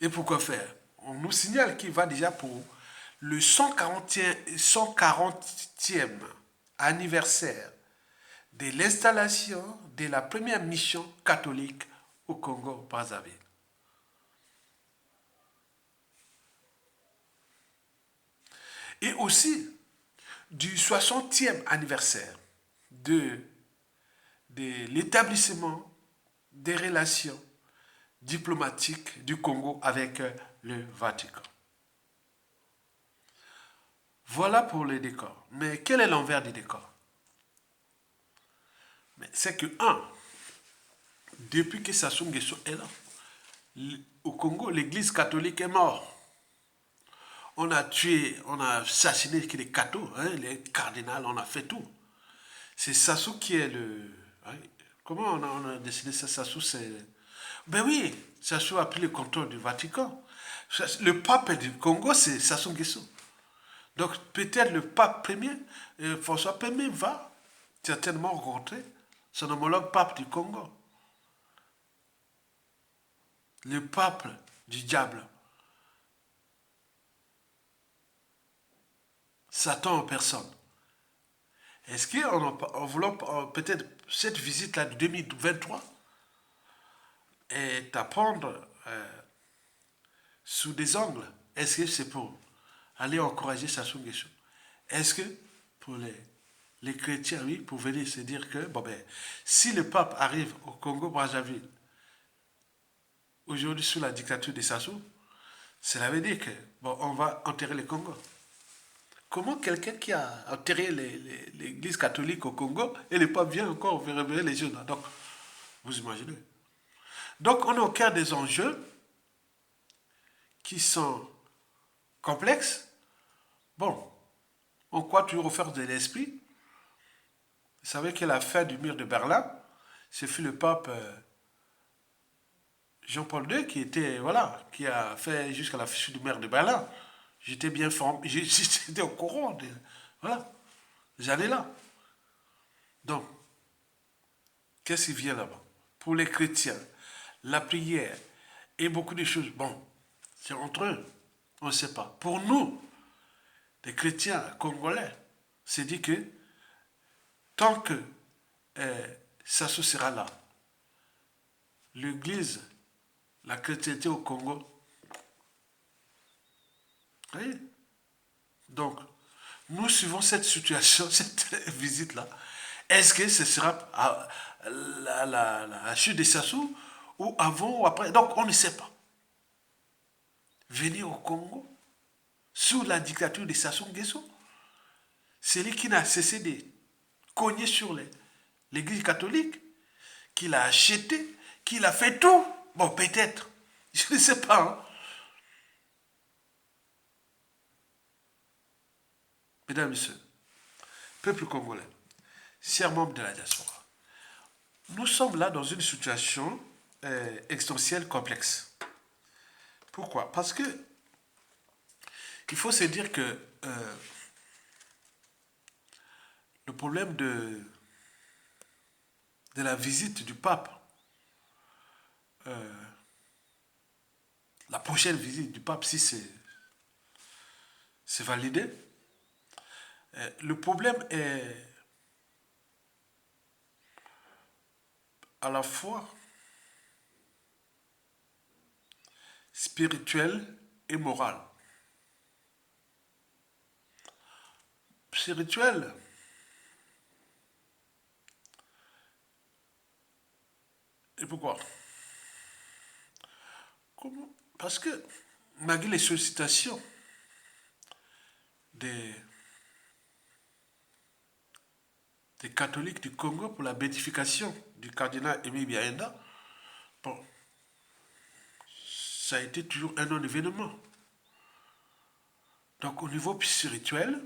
Et pourquoi faire? On nous signale qu'il va déjà pour le 140e anniversaire de l'installation de la première mission catholique au Congo-Brazzaville. Et aussi du 60e anniversaire de l'établissement des relations diplomatiques du Congo avec le Vatican. Voilà pour le décor. Mais quel est l'envers du décor? C'est que, depuis que Sassou Nguesso est là, au Congo, l'église catholique est morte. On a tué, on a assassiné les cathos, hein, les cardinals, on a fait tout. C'est Sassou qui est le... Hein, comment on a décidé ça? Sassou, c'est... Ben oui, Sassou a pris le contrôle du Vatican. Le pape du Congo, c'est Sassou Nguesso. Donc peut-être le pape premier, François Ier, va certainement rencontrer son homologue pape du Congo. Le pape du diable. Satan en personne. Est-ce qu'en voulant peut-être cette visite-là de 2023 est à prendre sous des angles? Est-ce que c'est pour aller encourager Sassou Nguesso? Est-ce que pour les chrétiens, oui, pour venir se dire que, bon ben, si le pape arrive au Congo-Brazzaville, aujourd'hui sous la dictature de Sassou, cela veut dire que, bon, on va enterrer le Congo. Comment quelqu'un qui a enterré l'église catholique au Congo et le pape vient encore révéler les jeunes? Donc, vous imaginez. Donc, on est au cœur des enjeux qui sont complexes. Bon, on croit toujours aux forces de l'esprit. Vous savez que la fin du mur de Berlin, ce fut le pape Jean-Paul II qui était, voilà, qui a fait jusqu'à la fissure du mur de Berlin. J'étais bien formé, j'étais au courant de, voilà, j'allais là. Donc, qu'est-ce qui vient là-bas? Pour les chrétiens, la prière et beaucoup de choses, bon, c'est entre eux, on ne sait pas. Pour nous, les chrétiens congolais, c'est dit que tant que Sassou sera là, l'église, la chrétienté au Congo, oui. Donc, nous suivons cette situation, cette visite-là. Est-ce que ce sera la chute de Sassou ou avant ou après? Donc, on ne sait pas. Venir au Congo sous la dictature de Sassou Nguesso, C'est lui qui n'a cessé de cogner sur l'église catholique, qui l'a acheté, qui l'a fait tout. Bon, peut-être. Je ne sais pas. Hein. Mesdames et messieurs, peuple congolais, chers membres de la diaspora, nous sommes là dans une situation existentielle complexe. Pourquoi? Parce que il faut se dire que le problème de la visite du pape, la prochaine visite du pape, si c'est validé, le problème est à la fois spirituel et moral. Spirituel, et pourquoi? Comment? Parce que malgré les sollicitations des catholiques du Congo pour la béatification du cardinal Aimé Biaenda, bon, ça a été toujours un non-événement. Donc au niveau spirituel,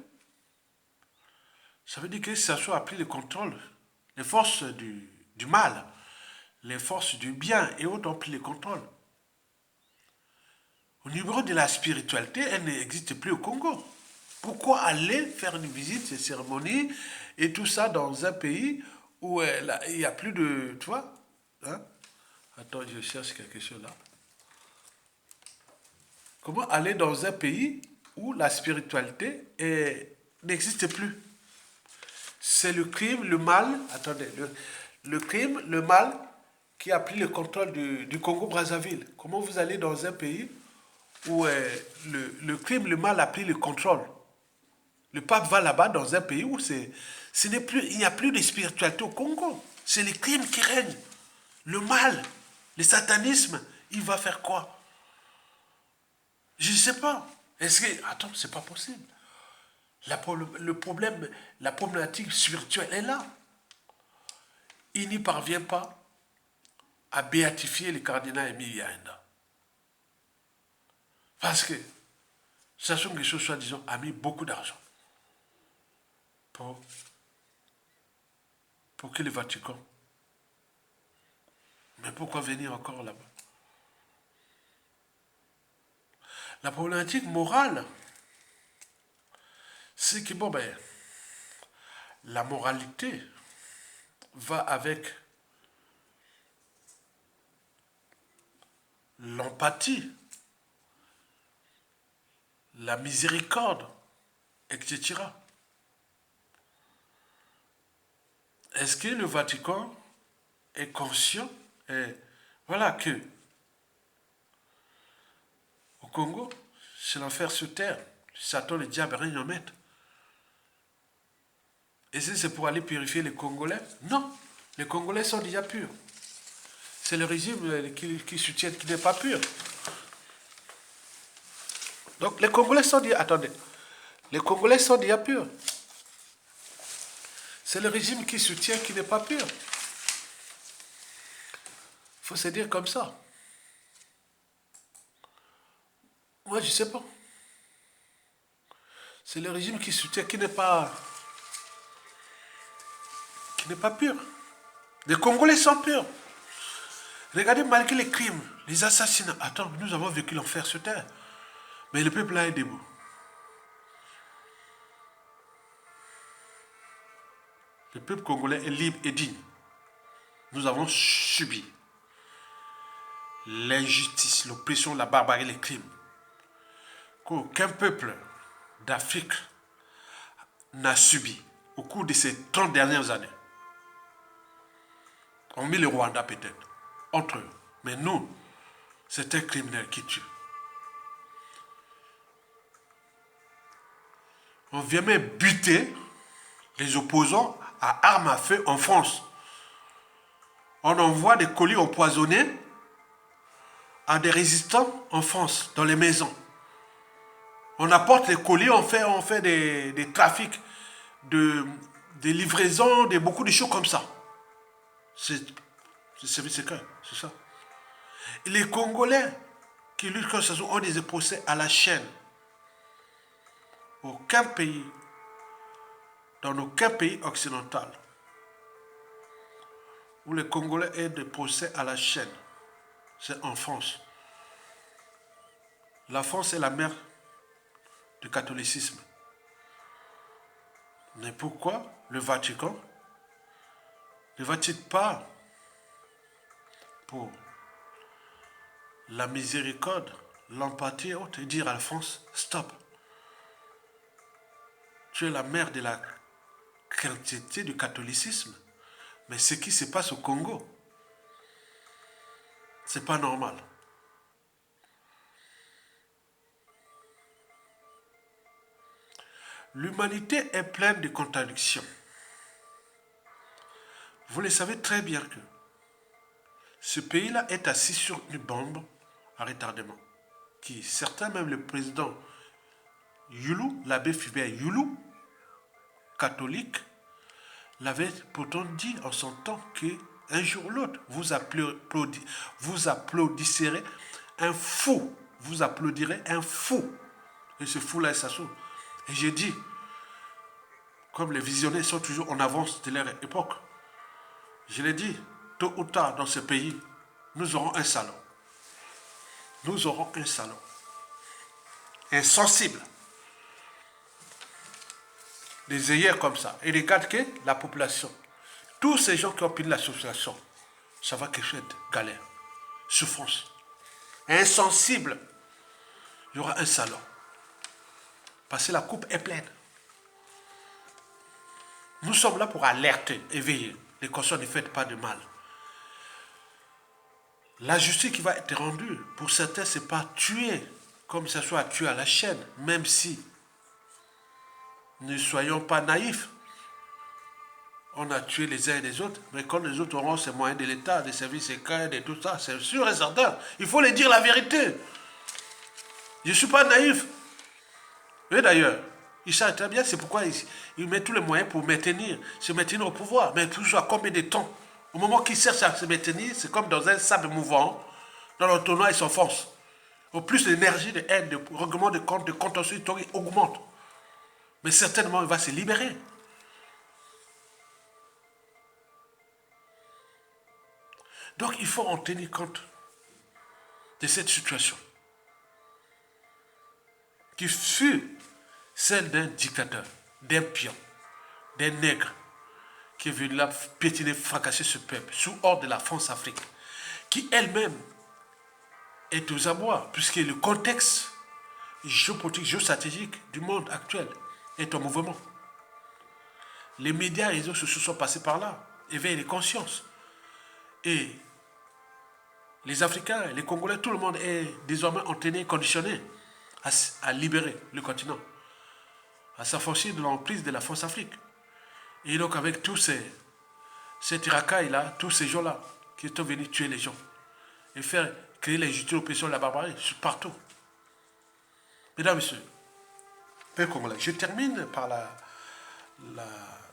ça veut dire que ça soit appris le contrôle, les forces du mal, les forces du bien et autres ont pris le contrôle. Au niveau de la spiritualité, elle n'existe plus au Congo. Pourquoi aller faire une visite, ces cérémonies et tout ça dans un pays où il n'y a plus de... Tu vois hein? Attends, je cherche quelque chose là. Comment aller dans un pays où la spiritualité n'existe plus? C'est le crime, le mal, attendez, le crime, le mal qui a pris le contrôle du Congo-Brazzaville. Comment vous allez dans un pays où le crime, le mal a pris le contrôle? Le pape va là-bas dans un pays où il n'y a plus de spiritualité au Congo. C'est les crimes qui règnent. Le mal, le satanisme, il va faire quoi? Je ne sais pas. Est-ce que... Attends, c'est pas possible. Le problème, la problématique spirituelle est là. Il n'y parvient pas à béatifier le cardinal Aimé Biaenda. Parce que Sassou Nguesso, soi-disant, a mis beaucoup d'argent pour que le Vatican. Mais pourquoi venir encore là-bas? La problématique morale, c'est que, bon, ben, la moralité va avec l'empathie, la miséricorde, etc. Est-ce que le Vatican est conscient voilà que au Congo, c'est l'enfer sur terre. Satan, le diable, rien en mettre. Et si c'est pour aller purifier les Congolais? Non, les Congolais sont déjà purs. C'est le régime qui soutient, qui n'est pas pur. Donc les Congolais sont déjà... Attendez. Les Congolais sont déjà purs. C'est le régime qui soutient, qui n'est pas pur. Il faut se dire comme ça. Moi, je ne sais pas. C'est le régime qui soutient, qui n'est pas pur. Les Congolais sont purs. Regardez, malgré les crimes, les assassinats. Attends, nous avons vécu l'enfer sur terre. Mais le peuple là est debout. Le peuple congolais est libre et digne. Nous avons subi l'injustice, l'oppression, la barbarie, les crimes qu'aucun peuple d'Afrique n'a subi au cours de ces 30 dernières années. On met le Rwanda peut-être, entre eux. Mais nous, c'est un criminel qui tue. On vient même buter les opposants à armes à feu en France. On envoie des colis empoisonnés à des résistants en France, dans les maisons. On apporte les colis, on fait des trafics de livraison, de beaucoup de choses comme ça. C'est le service secret, c'est ça. Et les Congolais qui luttent contre ça ont des procès à la chaîne. Aucun pays, dans aucun pays occidental, où les Congolais aient des procès à la chaîne, c'est en France. La France est la mère du catholicisme. Mais pourquoi le Vatican ne va-t-il pas pour la miséricorde, l'empathie et dire à la France, stop. Tu es la mère de la chrétienté, du catholicisme. Mais ce qui se passe au Congo, c'est pas normal. L'humanité est pleine de contradictions. Vous le savez très bien que ce pays-là est assis sur une bombe à retardement. Qui, certains, même le président Youlou, l'abbé Fulbert Youlou, catholique, l'avait pourtant dit en son temps qu'un jour ou l'autre, vous applaudisserez un fou. Vous applaudirez un fou. Et ce fou-là, il s'assout. Et j'ai dit, comme les visionnaires sont toujours en avance de leur époque, je l'ai dit, tôt ou tard dans ce pays, nous aurons un salon. Nous aurons un salon. Insensible. Des œillères comme ça. Et regarde que la population, tous ces gens qui ont pris l'association, ça va quelque chose de galère, souffrance. Insensible. Il y aura un salon. Parce que la coupe est pleine. Nous sommes là pour alerter, éveiller. Les consciences ne faites pas de mal. La justice qui va être rendue, pour certains, ce n'est pas tuer, comme ça soit tué à la chaîne, même si ne soyons pas naïfs. On a tué les uns et les autres, mais quand les autres auront ces moyens de l'État, des services secrets, de tout ça, c'est sûr et certain. Il faut les dire la vérité. Je ne suis pas naïf. Et d'ailleurs, ils savent très bien, c'est pourquoi ils mettent tous les moyens pour se maintenir au pouvoir. Mais toujours à combien de temps? Au moment qu'ils cherchent à se maintenir, c'est comme dans un sable mouvant. Dans l'entonnoir, ils s'enfoncent. Au plus l'énergie de haine, de règlement de compte, de contentieux historique augmente. Mais certainement, il va se libérer. Donc, il faut en tenir compte de cette situation qui fut celle d'un dictateur, d'un pion, d'un nègre qui est venu là piétiner, fracasser ce peuple sous ordre de la France-Afrique, qui elle-même est aux abois, puisque le contexte géopolitique, géostratégique du monde actuel est en mouvement. Les médias et les réseaux sociaux sont passés par là, éveillent les consciences. Et les Africains, les Congolais, tout le monde est désormais entraîné, conditionné à libérer le continent, à s'affranchir de l'emprise de la France-Afrique. Et donc avec tous ces racailles-là, tous ces gens-là qui sont venus tuer les gens et faire créer l'injustice, l'oppression, la barbarie partout. Mesdames, Messieurs, peuple congolais, je termine par la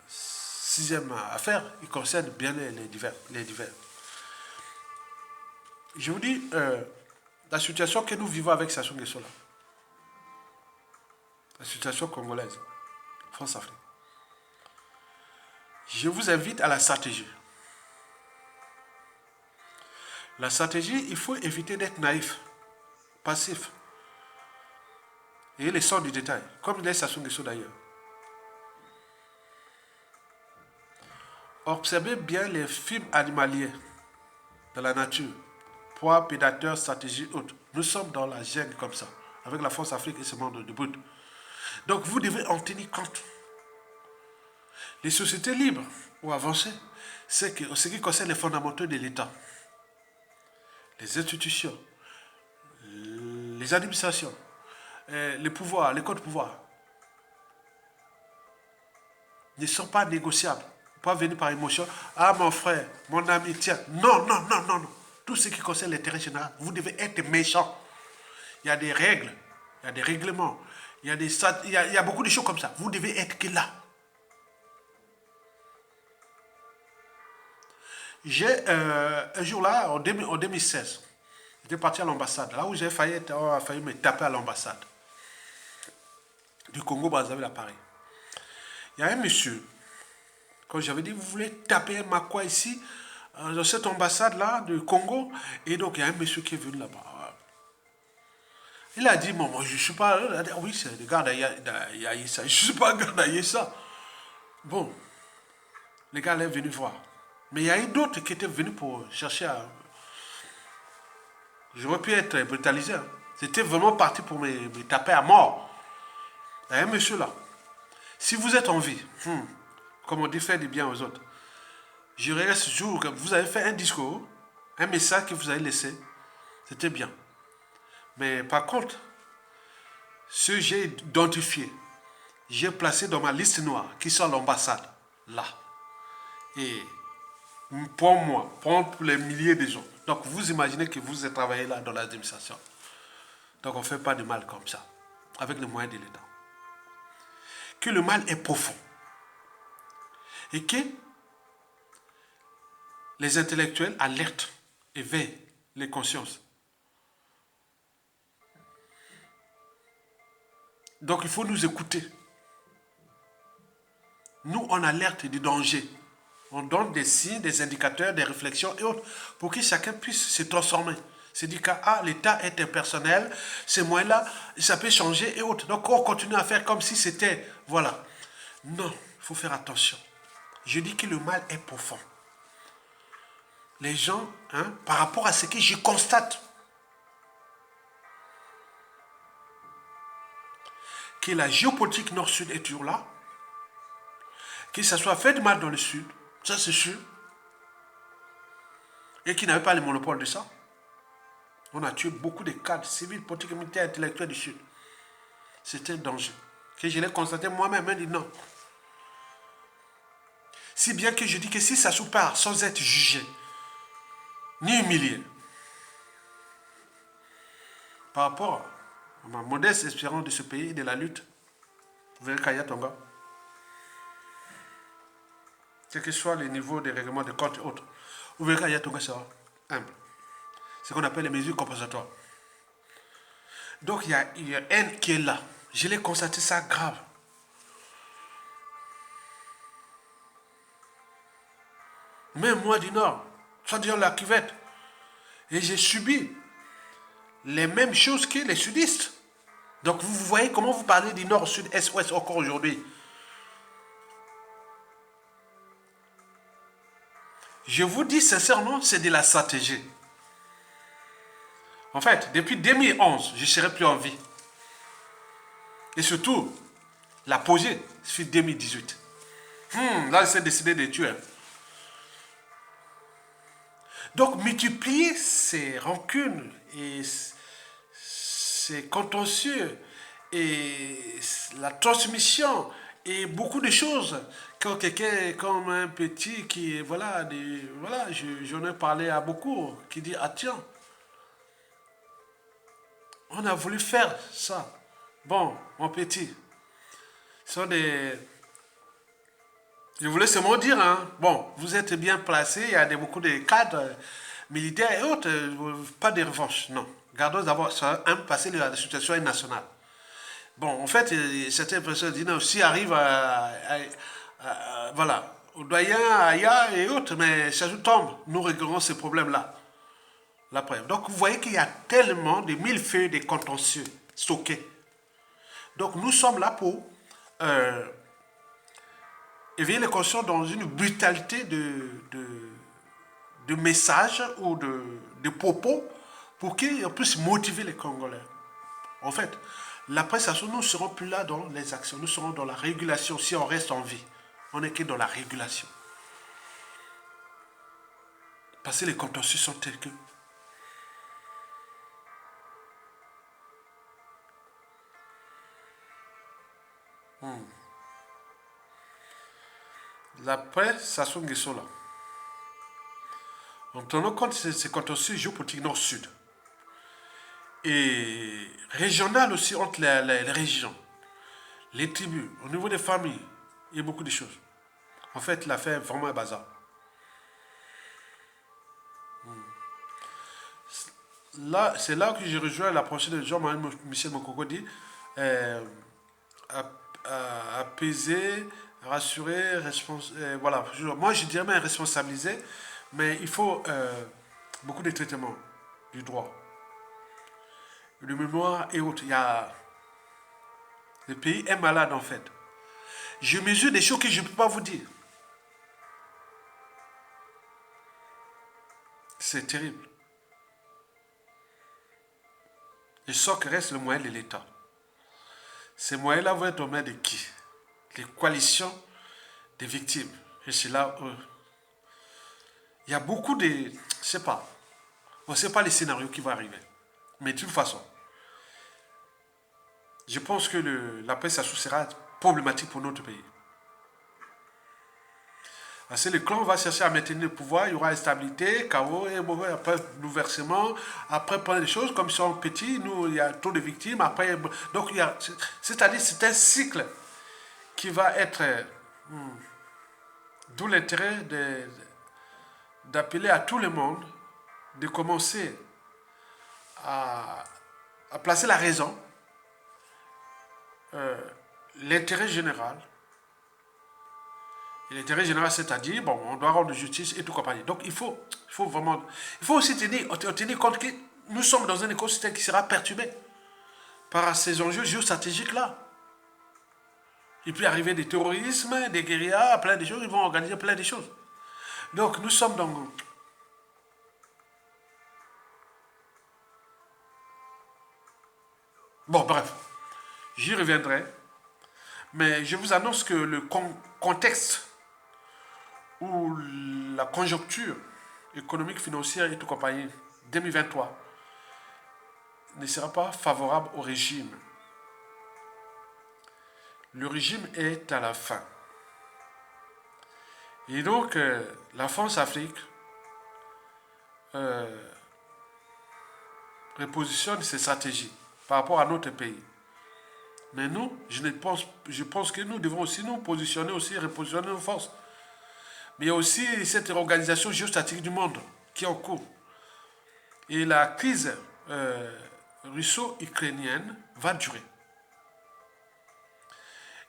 sixième affaire qui concerne bien les divers. Je vous dis, la situation que nous vivons avec Sassou Nguesso là, la situation congolaise, France-Afrique. Je vous invite à la stratégie. La stratégie, il faut éviter d'être naïf, passif. Et les sorts du détail, comme l'est Sassou Nguesso d'ailleurs. Observez bien les films animaliers de la nature. Proies, prédateurs, stratégies, autres. Nous sommes dans la jungle comme ça, avec la France-Afrique et ce monde de brut. Donc vous devez en tenir compte. Les sociétés libres ou avancées, c'est que ce qui concerne les fondamentaux de l'État, les institutions, les administrations, les pouvoirs, les codes de pouvoir, ne sont pas négociables. Pas venir par émotion. Ah, mon frère, mon ami, tiens. Non. Tout ce qui concerne l'intérêt général, vous devez être méchant. Il y a des règles, il y a des règlements, il y a beaucoup de choses comme ça. Vous devez être que là. J'ai un jour là, en 2016, j'étais parti à l'ambassade, là où j'ai failli, failli me taper à l'ambassade du Congo-Brazzaville à Paris. Il y a un monsieur, quand j'avais dit, vous voulez taper un Makwa ici, dans cette ambassade-là du Congo, et donc il y a un monsieur qui est venu là-bas. Il a dit, bon, moi je ne suis pas. Il a dit, ah oui, c'est le gars d'Aïssa. Je ne suis pas un gars d'Aïssa. Bon, les gars est venu voir. Mais il y a eu d'autres qui étaient venus pour chercher à. J'aurais pu être brutalisé. Hein. C'était vraiment parti pour me taper à mort. Il y a un monsieur là. Si vous êtes en vie, comme on dit, faire du bien aux autres, je regarde ce jour que vous avez fait un discours, un message que vous avez laissé, c'était bien. Mais par contre, ceux que j'ai identifiés, j'ai placé dans ma liste noire, qui sont à l'ambassade, là. Et pour moi, pour les milliers de gens. Donc vous imaginez que vous êtes travaillé là dans l'administration. Donc on ne fait pas de mal comme ça, avec les moyens de l'État. Que le mal est profond. Et que les intellectuels alertent et veillent les consciences. Donc il faut nous écouter. Nous, on alerte du danger. On donne des signes, des indicateurs, des réflexions et autres pour que chacun puisse se transformer. C'est dire que l'État est impersonnel, ces moyens-là, ça peut changer et autres. Donc on continue à faire comme si c'était... Voilà. Non, il faut faire attention. Je dis que le mal est profond. Les gens, par rapport à ce que je constate, que la géopolitique nord-sud est toujours là, que ça soit fait de mal dans le sud, ça c'est sûr, et qui n'avait pas le monopole de ça. On a tué beaucoup de cadres civils, politiques, militaires, intellectuels du sud. C'était un danger. Que je l'ai constaté moi-même, dit non. Si bien que je dis que si ça se part sans être jugé, ni humilié, par rapport à ma modeste espérance de ce pays et de la lutte, vous verrez Kaya Tonga, quel que soit le niveau des règlements de compte et autres, vous verrez Kaya Tonga sera humble. C'est ce qu'on appelle les mesures compensatoires. Donc il y a une haine qui est là. Je l'ai constaté ça grave. Même moi du Nord, soit disant la cuvette, et j'ai subi les mêmes choses que les sudistes. Donc vous voyez comment vous parlez du Nord, Sud, Est, Ouest encore aujourd'hui. Je vous dis sincèrement, c'est de la stratégie. En fait, depuis 2011, je ne serai plus en vie. Et surtout, l'apogée, c'est 2018. Là, c'est décidé de tuer. Donc, multiplier ces rancunes et ces contentieux et la transmission et beaucoup de choses. Quand quelqu'un, comme un petit qui, voilà, j'en ai parlé à beaucoup, qui dit, ah tiens, on a voulu faire ça. Bon, mon petit, ce sont des... Je voulais seulement dire, bon, vous êtes bien placé, il y a beaucoup de cadres militaires et autres, pas de revanche, non. Gardons d'abord ça, parce que la situation est nationale. Bon, en fait, certaines personnes disent, non, si arrive voilà, au doyen, Aya et autres, mais ça nous tombe, nous réglerons ces problèmes-là. La preuve. Donc, vous voyez qu'il y a tellement de millefeuilles de contentieux stockés. Donc, nous sommes là pour éveiller les consciences dans une brutalité de messages ou de propos pour qu'ils puissent motiver les Congolais. En fait, la prestation, nous ne serons plus là dans les actions, nous serons dans la régulation si on reste en vie. On n'est que dans la régulation. Parce que les contentieux sont tels que... La prestation Nguessola. En tenant compte de ces contentieux géopolitiques nord-sud et régional aussi entre les régions, les tribus, au niveau des familles, il y a beaucoup de choses. En fait, l'affaire est vraiment un bazar. là, c'est là que je rejoins la pensée de Jean-Marie Michel Mokoko dit euh, apaiser, rassurer, voilà. Moi, je dirais même responsabiliser, mais il faut beaucoup de traitements du droit, de mémoire et autres. Le pays est malade en fait. Je mesure des choses que je ne peux pas vous dire. C'est terrible. Le socle reste le moyen de l'État. Ces moyens-là vont être aux mains de qui? Les coalitions des victimes. Et c'est là où il y a beaucoup de... Je ne sais pas. On ne sait pas les scénarios qui vont arriver. Mais de toute façon, je pense que la paix, ça sera problématique pour notre pays. Parce que le clan va chercher à maintenir le pouvoir, il y aura instabilité, chaos, et après bouleversement, après plein de choses, comme ils sont petits, nous, il y a trop de victimes, après, donc c'est-à-dire c'est un cycle qui va être, d'où l'intérêt d'appeler à tout le monde de commencer à, à placer la raison, l'intérêt général. Et l'intérêt général, c'est-à-dire, bon, on doit rendre justice et tout compagnie. Donc il faut vraiment, il faut aussi tenir compte que nous sommes dans un écosystème qui sera perturbé par ces enjeux géostratégiques-là. Il peut arriver des terrorismes, des guérillas, plein de choses, ils vont organiser plein de choses. Donc nous sommes dans... Bon, bref, j'y reviendrai. Mais je vous annonce que le contexte ou la conjoncture économique, financière et tout compagnie 2023 ne sera pas favorable au régime. Le régime est à la fin. Et donc, la France-Afrique repositionne ses stratégies par rapport à notre pays. Mais nous, je pense que nous devons aussi nous positionner, aussi repositionner nos forces. Mais il y a aussi cette organisation géostratégique du monde qui est en cours. Et la crise russo-ukrainienne va durer.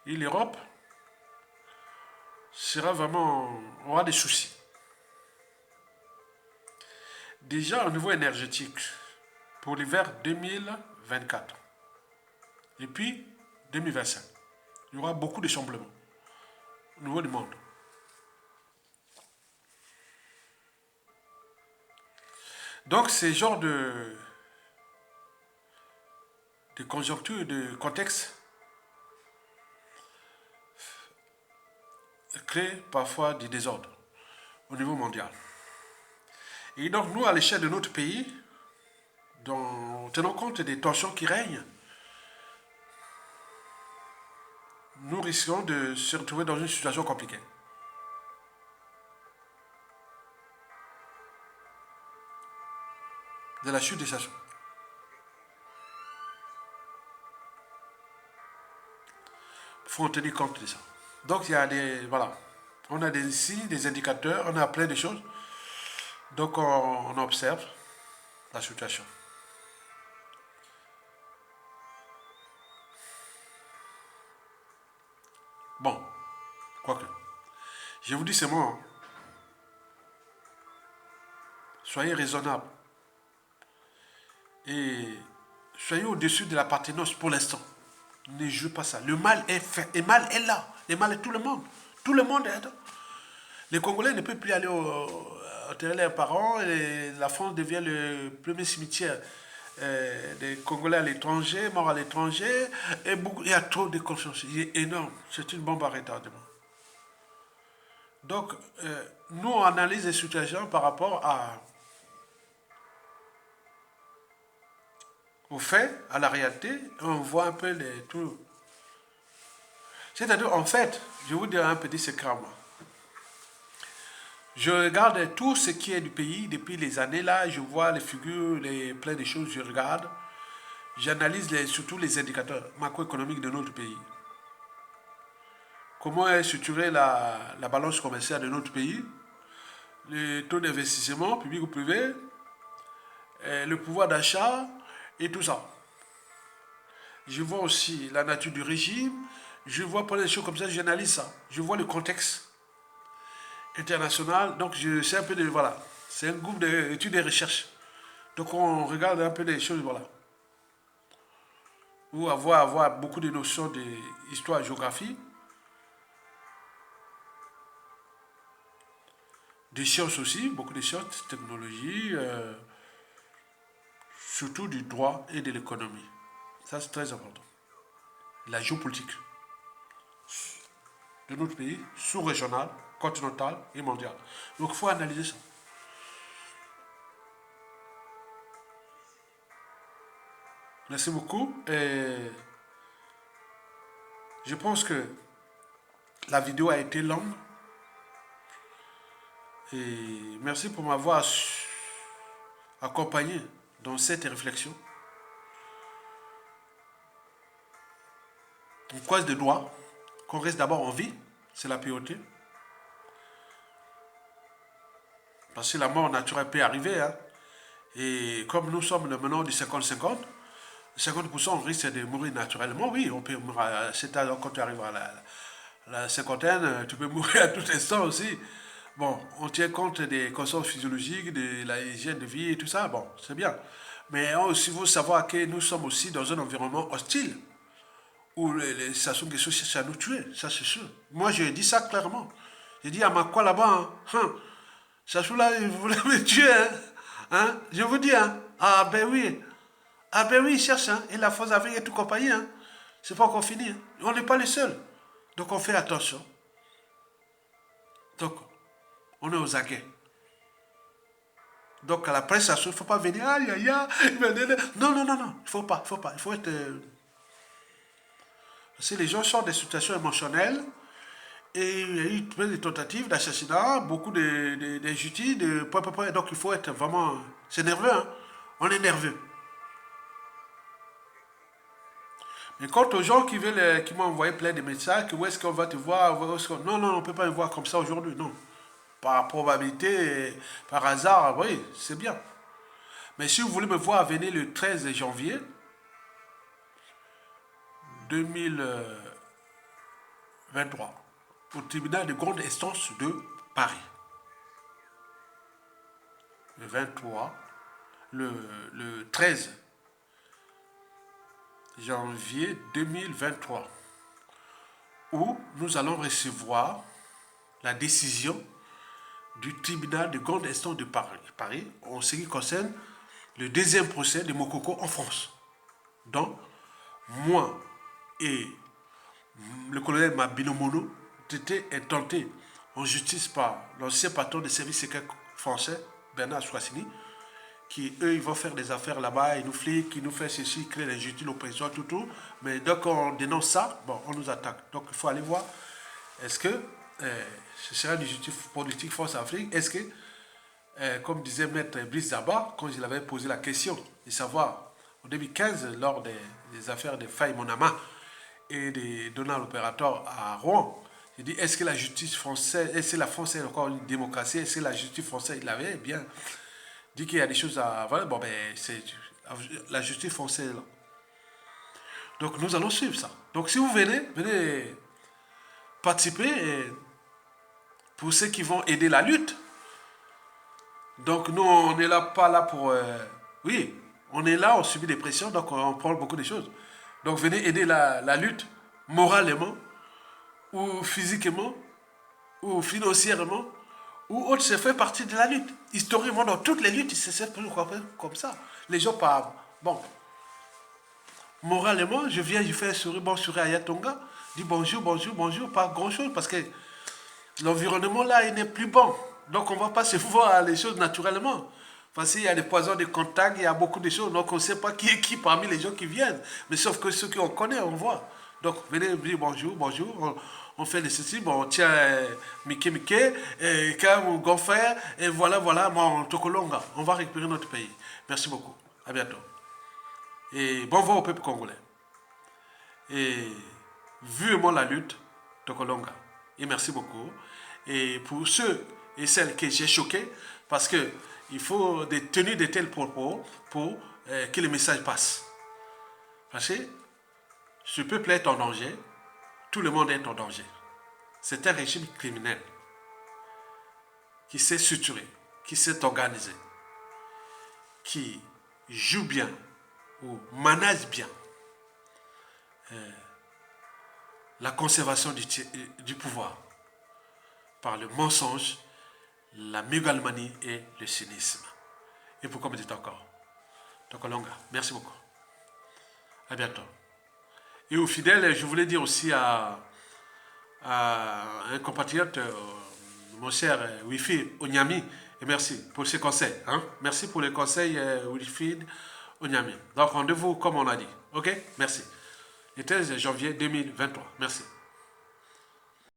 Et l'Europe aura des soucis. Déjà au niveau énergétique, pour l'hiver 2024 et puis 2025, il y aura beaucoup de chamblements au niveau du monde. Donc ces genres de conjoncture, de contexte créent parfois des désordres au niveau mondial. Et donc nous, à l'échelle de notre pays, tenant compte des tensions qui règnent, nous risquons de se retrouver dans une situation compliquée. De la chute des stations. Il faut en tenir compte de ça. Donc il y a des... Voilà. On a des signes, des indicateurs, on a plein de choses. Donc on observe la situation. Bon, quoique. Je vous dis c'est moi. Soyez raisonnables. Et soyez au-dessus de l'appartenance pour l'instant. Ne jouez pas ça. Le mal est fait. Le mal est là. Le mal est tout le monde. Tout le monde est là. Les Congolais ne peuvent plus aller enterrer leurs parents. Et la France devient le premier cimetière des Congolais à l'étranger, morts à l'étranger. Et il y a trop de conscience. Il est énorme. C'est une bombe à retardement. Donc, nous, on analyse les situations par rapport aux faits, à la réalité. On voit un peu tout. C'est-à-dire, en fait, je vais vous dire un petit secret à moi. Je regarde tout ce qui est du pays depuis les années là, je vois les figures, plein de choses, je regarde. J'analyse surtout les indicateurs macroéconomiques de notre pays. Comment est structurée la balance commerciale de notre pays, le taux d'investissement public ou privé, le pouvoir d'achat et tout ça. Je vois aussi la nature du régime, je vois plein de choses comme ça, j'analyse ça. Je vois le contexte international, donc je sais un peu de, voilà, c'est un groupe d'études et recherches. Donc on regarde un peu des choses, voilà. Ou avoir beaucoup de notions d'histoire, géographie, des sciences aussi, beaucoup de sciences, technologie, surtout du droit et de l'économie. Ça, c'est très important. La géopolitique de notre pays, sous-régional, continental et mondial. Donc, il faut analyser ça. Merci beaucoup. Et je pense que la vidéo a été longue. Et merci pour m'avoir accompagné dans cette réflexion. On croise des doigts, qu'on reste d'abord en vie, c'est la priorité. Parce que la mort naturelle peut arriver. Hein. Et comme nous sommes maintenant du 50-50, 50% on risque de mourir naturellement. Oui, on peut mourir à cet âge, quand tu arrives à la cinquantaine, tu peux mourir à tout instant aussi. Bon, on tient compte des conditions physiologiques, de la hygiène de vie et tout ça. Bon, c'est bien. Mais il faut savoir que nous sommes aussi dans un environnement hostile où les Sassou-Nguesso cherchent à nous tuer. Ça, c'est sûr. Moi, je dis ça clairement. J'ai dit à Makwa là-bas, hein, Sassou là, il voulait me tuer. Hein, je vous dis, hein. Ah ben oui. Ah ben oui, il cherche, hein. Et la force avec et tout compagnie, hein. C'est pas encore fini. Hein. On n'est pas les seuls. Donc on fait attention. Donc, on est aux aguets. Donc à la presse, il ne faut pas venir, aïe aïe aïe. Non, non, non, non. Il ne faut pas, il faut pas. Il faut être. Si les gens sortent des situations émotionnelles, et il y a eu plein de tentatives d'assassinat, beaucoup d'injustices, donc il faut être vraiment. C'est nerveux, hein. On est nerveux. Mais quant aux gens qui veulent, qui m'ont envoyé plein de messages, que où est-ce qu'on va te voir, non, non, on ne peut pas me voir comme ça aujourd'hui, non. Par probabilité, par hasard, oui, c'est bien. Mais si vous voulez me voir, venez le 13 janvier 2023 au tribunal de grande instance de Paris. Le 23, le 13 janvier 2023, où nous allons recevoir la décision du tribunal de grande instance de Paris en ce qui concerne le deuxième procès de Mokoko en France. Donc, moi et le colonel Mabinomono étaient intentés en justice par l'ancien patron des services secrets français, Bernard Soissini, qui, eux, ils vont faire des affaires là-bas, ils nous fliquent, ils nous font ceci, ils créent l'injustice, l'oppression, tout. Mais dès qu'on dénonce ça, bon, on nous attaque. Donc, il faut aller voir, est-ce que ce sera une justice politique France-Afrique? Est-ce que, comme disait Maître Brice Zaba, quand il avait posé la question de savoir, en 2015, lors des affaires de Faye Monama et de Donald Opérateur à Rouen, il dit, est-ce que la justice française, est-ce que la France est encore une démocratie? Est-ce que la justice française, il avait bien dit qu'il y a des choses à... Voilà, bon, ben, c'est la justice française, là. Donc, nous allons suivre ça. Donc, si vous venez participer pour ceux qui vont aider la lutte. Donc, nous, on n'est là, pas là pour... oui, on est là, on subit des pressions, donc on prend beaucoup de choses. Donc, venez aider la lutte moralement, ou physiquement, ou financièrement, ou autre, ça fait partie de la lutte. Historiquement, dans toutes les luttes, c'est comme ça. Les gens parlent. Bon, moralement, je viens, je fais un sourire, bon sourire à Yatonga, dis bonjour, bonjour, bonjour, pas grand-chose, parce que l'environnement là, il n'est plus bon. Donc on ne va pas se voir les choses naturellement. Parce qu'il y a des poisons de contact, il y a beaucoup de choses, donc on ne sait pas qui est qui parmi les gens qui viennent. Mais sauf que ceux qu'on connaît, on voit. Donc venez dire bonjour, bonjour, on fait les ceci, bon, on tient Mickey, quand mon grand frère, et voilà, mon Tokolonga. On va récupérer notre pays. Merci beaucoup. À bientôt. Et bon vent au peuple congolais. Et vivement la lutte, Tokolonga. Et merci beaucoup. Et pour ceux et celle que j'ai choquée, parce qu'il faut tenir de tels propos pour que le message passe. Parce que ce peuple est en danger, tout le monde est en danger. C'est un régime criminel qui s'est structuré, qui s'est organisé, qui joue bien ou manage bien la conservation du pouvoir par le mensonge, la mégalomanie et le cynisme. Et pour combien de temps encore? Tokolonga, merci beaucoup. À bientôt. Et aux fidèles, je voulais dire aussi à un compatriote, mon cher Wilfried Onyami, et merci pour ses conseils. Hein? Merci pour les conseils, Wilfried Onyami. Donc rendez-vous comme on a dit. Ok? Merci. Le 13 janvier 2023. Merci.